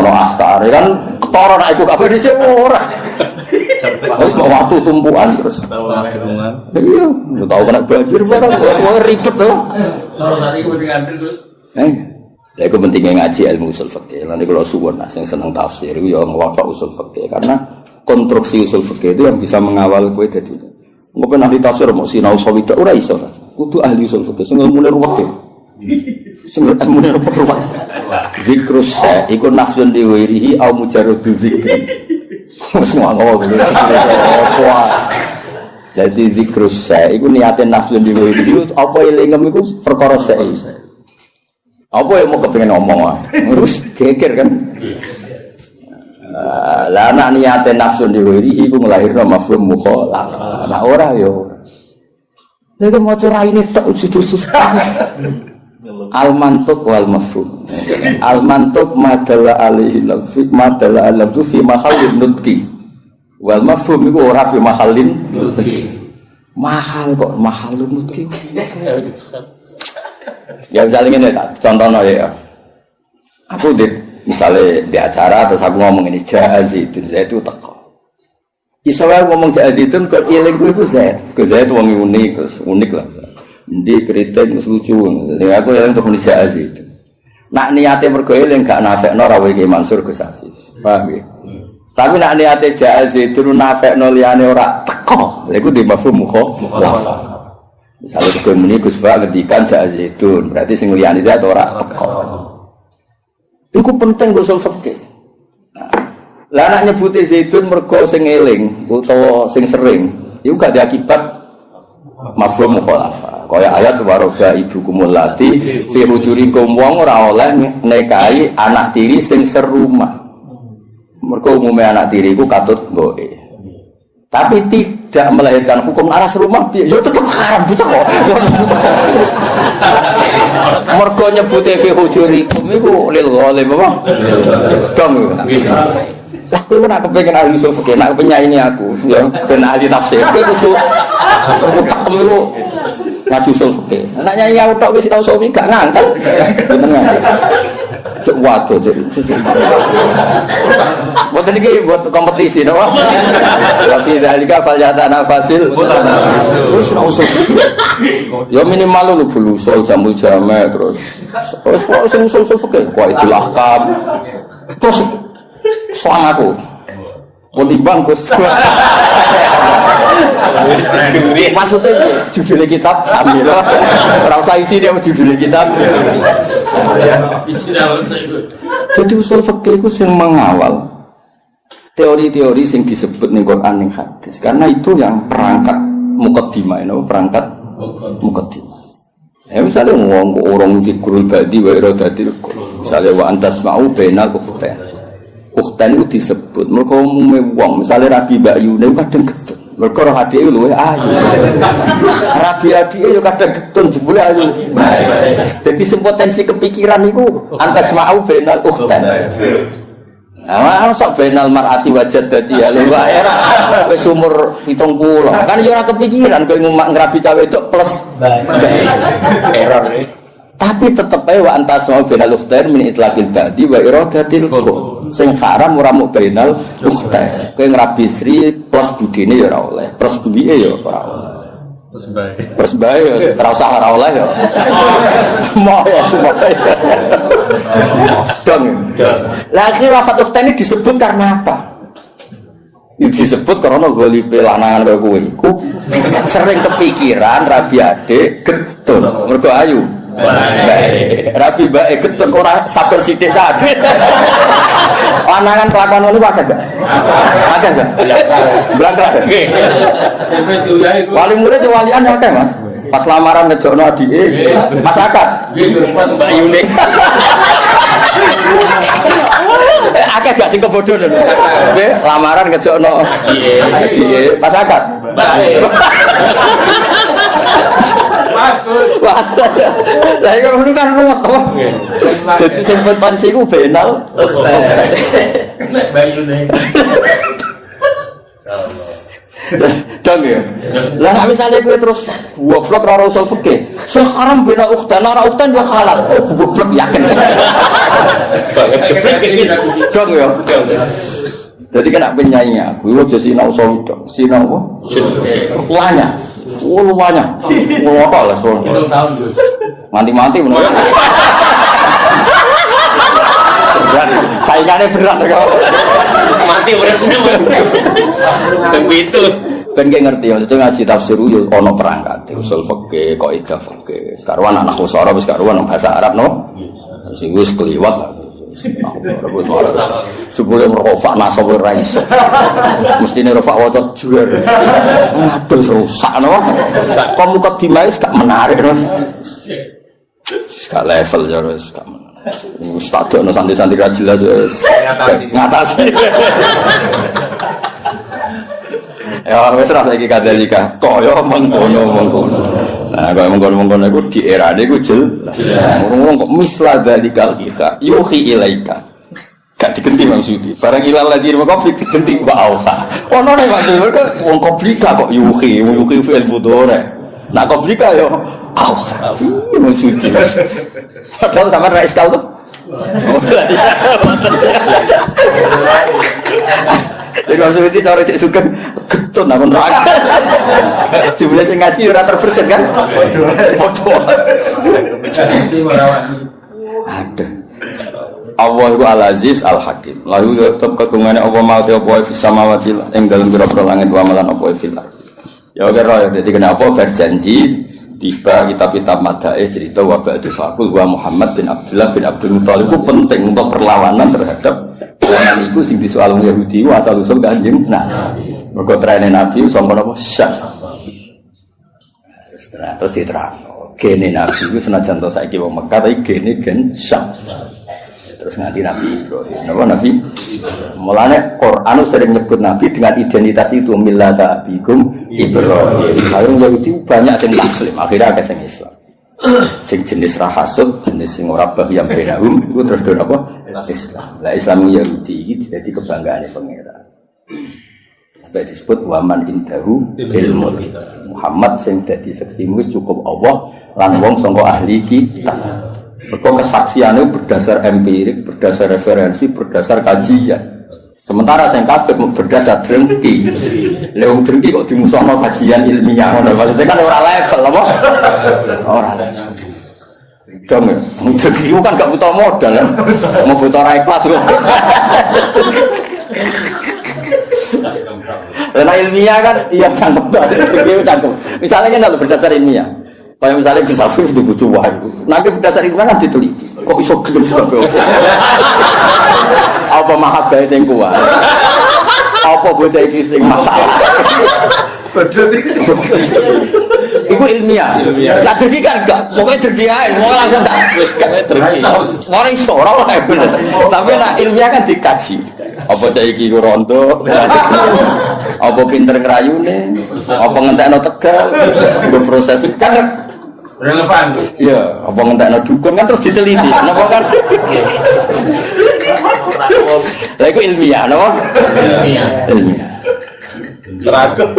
Ono askar kan ketara nak ikut apa di sini orang. Terus mau waktu tumpuan terus. Iya, tahu kena banjir barang, semua ribet, no? Kalau tadi gue diganti terus. Ya itu pentingnya ngaji ilmu usul fikih. Nanti kalau suwon yang senang tafsir itu ya ngelotok usul fikih karena konstruksi usul fikih itu yang bisa mengawal kue dari itu. Mungkin ahli tafsir mau sinau sawidak ora iso. Kudu ahli usul fikih sing ilmune ruwet. Sing ilmune ruwet. Zikrus sa iku nafsun diwirihi au mujarradu zikri. Semua ngono. Jadi zikrus sa iku niate nafsun diwirihi apa elingem iku perkara sae. Apa yang mau kepengen ngomong terus geger kan lah anak niate nafsu diwiri iku nglahirno mafhum mukhalafah nah ora yo nek maca raine tok judul al mantuq wal mafhum al mantuq madalla alaihi lafzi madalla alafzu fi mahallin nutqi wal mafhum iku ora fi mahallin nutqi mahal kok mahallun nutqi. Ya misalnya ini contohnya ya, aku misalnya di acara terus aku ngomong ini Zaidun, saya itu teko. Isowah ngomong Zaidun kok iling itu Zaid itu orang unik lah. Di kritik lucu, aku iling untuk menulis Zaidun. Nak niatnya mergoyling gak nafekno rawe Ki Mansur Gus Hafiz, paham ya? Tapi nak niatnya Zaidun nafekno liyane ora teko, lha iku di mafhum mukhalafah. Misalnya Gus Muni Gus Ba ngendikan Zaidun, berarti sing liyane Zaid ora teko. Iku penting usul fikih. Lah nek nyebuti Zaidun mergo sing eling utawa sing sering, iku gak diakibat mafhum mukhalafah. Kaya ayat waroga ibukumul lati fi hujurikum wong ora oleh nikahi anak tiri sing serumah. Mergo umume anak tiri iku katut mboke. Tapi tidak melahirkan hukum aras rumah ya tetap haram bocah kok. Mergo nyebute fi hujurikum iku lil ghalib apa? Dong. Lah kowe nek kepengin ahli usul fikih, nek penyanyi aku ya ben ahli tafsir kowe kudu utek iku ngaji usul fikih. Nek nyanyi aku tok wis tau suwi gak ngangkel. Bener nggak? Cuk waduh cuk. Buat ini buat kompetisi, no? Tapi dari kafal jatah nafasil, terus nausul. Ya minimal lu bulu sol jamul jame terus. Terus usul fikih, kuah itulah kam. Terus soal aku, mau dibangkus. Maksudnya judulnya kitab sambil rasa isi dia judulnya kitab. Jadi usul fikih itu yang mengawal teori-teori yang disebut ning Quran ning hadis. Karena itu yang perangkat muqaddimah, perangkat muqaddimah. Ya misalnya orang zikrul badi wa iradatil qul. Misalnya wa antasma'u bainal ukhtain. Ukhtain itu disebut mergo umume wong, misalnya Rabi Bakyune kadang getun. Mergo roh adike luwih ayu. Rabi adike yo kadang getun jebule ayu. Dadi sing potensi kepikiran iku antasma'u bainal ukhtain. Nah, sok benal mar'ati wajad dadi ya lho wae ra wis umur 70. Kan ya ora kepikiran kowe ngrabi cawe wedok plus error. Tapi tetep ae wa antas mau benal ukhtair min itlaqil badi wa iradatil qul. Sing haram ora mung benal ukhtair. Kowe ngrabi sri plus budine ya ora oleh, plus buwike ya ora oleh. Terus bae ora usah ora oleh ya. Mau ya. Dong. Lah akhirnya lafaz ukhtain ini disebut karena apa? disebut karena golipe lanangan kaya kowe iku sering kepikiran rabi adik getun mergo ayu. Rabi bae getun ora sabar sithik kabeh. Lanangan kelakuan ngono wae gak? Akeh gak? Blangkrak. Nggih. Wali murid walian akeh, Mas. Pas lamaran ngejokno adike, Mas akad. Nggih, Mbak Yune. Akeh gak sing kebodoh lho. Nggih, lamaran ngejokno adike, pas akad. Wah, lah iku ngono kan ruwet to. Dadi sing pensi iku benal. Nek Bayune. Dong ya. Lah misalnya kowe terus goblok ora usul fikih. Sekarang bina ukhtan ora ukhtan yo halal. Oh, goblok yakin. Dong ya. Jadi kan nak penyanyi aku, aja sinau sowidok, sinau apa? Luanya. Oh, luanya. Ngono lah sono. Tahun Gus. Mati-mati menurut. Saingannya berat kok. Mati beratnya. Begitu. Ben gak ngerti ya, itu ngaji tafsir yo ana perangkat, usul fikih, kaidah fikih. Karuan anak usara wis karuan bahasa Arab no. Sing wis kliwat lah. Jebule merofak nasab ora iso. Mestine rofak waca juar. Aduh rusak no. Kok mukadimah wis gak menarik no. Gak level ya wis gak menarik. Wis tak dono santai-santai ra jelas wis. Ngatasi. Ya wis ra saiki kadalika. Kaya mengkono-mengkono. Nah, kaya mengkono-mengkono iku di erane iku jelas. Ngomong kok misla dalikal kita yuhi ilaika. Gak digenti maksudi. Barang ilal lagi mau konflik digenti wa auha. Ono nek kok wong komplika kok yuhi fi'il mudhari. Nah komplika yo auha. Maksudi. Padahal sama ra iskal tuh. Jadi maksudnya itu cara cek suka getun apa neraka. Jumlah sing ngaji ora terbersit kan? Foto. Aduh. Allah itu Al-Aziz Al-Hakim. Lalu tetap kagungane Allah mau te apa fis samawati ing dalem pira-pira langit wa malan apa fil. Ya kira jadi kenapa berjanji tiba kitab-kitab madaih cerita wa ba'du faqul wa Muhammad bin Abdullah bin Abdul Muthalib itu penting untuk perlawanan terhadap orang itu sing disoal Yahudi asal usul Kanjeng Nabi. Mergo trene Nabi sangka napa syak. Terus diterangno gene Nabi itu senajan to saiki wong Mekah tapi gene gen syak. Terus nganti Nabi Ibrahim. Napa Nabi? Mulane Quran sering nyebut Nabi dengan identitas itu millata abikum Ibrahim. Lalu Yahudi banyak sing muslim, akhirnya akeh sing Islam. Sing jenis rahasud, jenis sing ora bahiyam benahum iku terus do apa? Islam. Lah Islam Yahudi iki dadi kebanggaane pangeran. Sampai disebut waman indahu ilmu. Muhammad sing dadi saksi wis cukup Allah lan wong sangka ahli kitab. Mereka kesaksiannya berdasar empirik, berdasar referensi, berdasar kajian. Sementara saya kafir berdasar drengki. Leung drengki kok dimusuhkan kajian ilmiah. Maksudnya kan orang level, apa? Orang level. Dong ya, drengki itu kan gak butuh modal ya. Mau butuh orang ikhlas kok. Karena ilmiah kan, iya canggung. Drengki itu canggung. Misalnya kan berdasar ilmiah. Kayak misalnya Gisafir itu butuh wahyu. Nanti berdasar ilmu kan diteliti. Kok iso gelem sebab apa mahabbah sing kuat? Apa bocah iki sing masalah? Iku ilmiah. Lah dadi kan enggak, pokoke dadi ae, ora langsung tak wis dadi. Ora iso ora wae bener. Tapi nek ilmiah kan dikaji. Apa cah iki ku rondo? Apa pinter ngrayune? Apa ngentekno tegal? Nggo proses kan Relevan. iya, apa ngentekno dukun kan terus diteliti. Napa kan? Lah iku ilmiah, napa? Ilmiah. Teragem.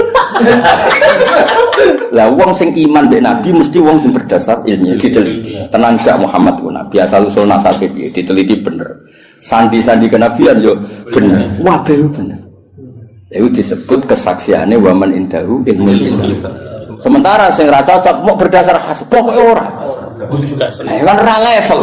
Lah wong sing iman mbek Nabi mesti wong sing berdasar ilmiah diteliti. Tenan gak Muhammad ku Nabi asal usul nasabe piye diteliti bener. Sandi-sandi kenabian yo bener. Wah, bener. Itu disebut kesaksiannya waman indahu ilmu kita. Sementara sing ra cocok mau berdasar khas pokoke ora. Kan ra level.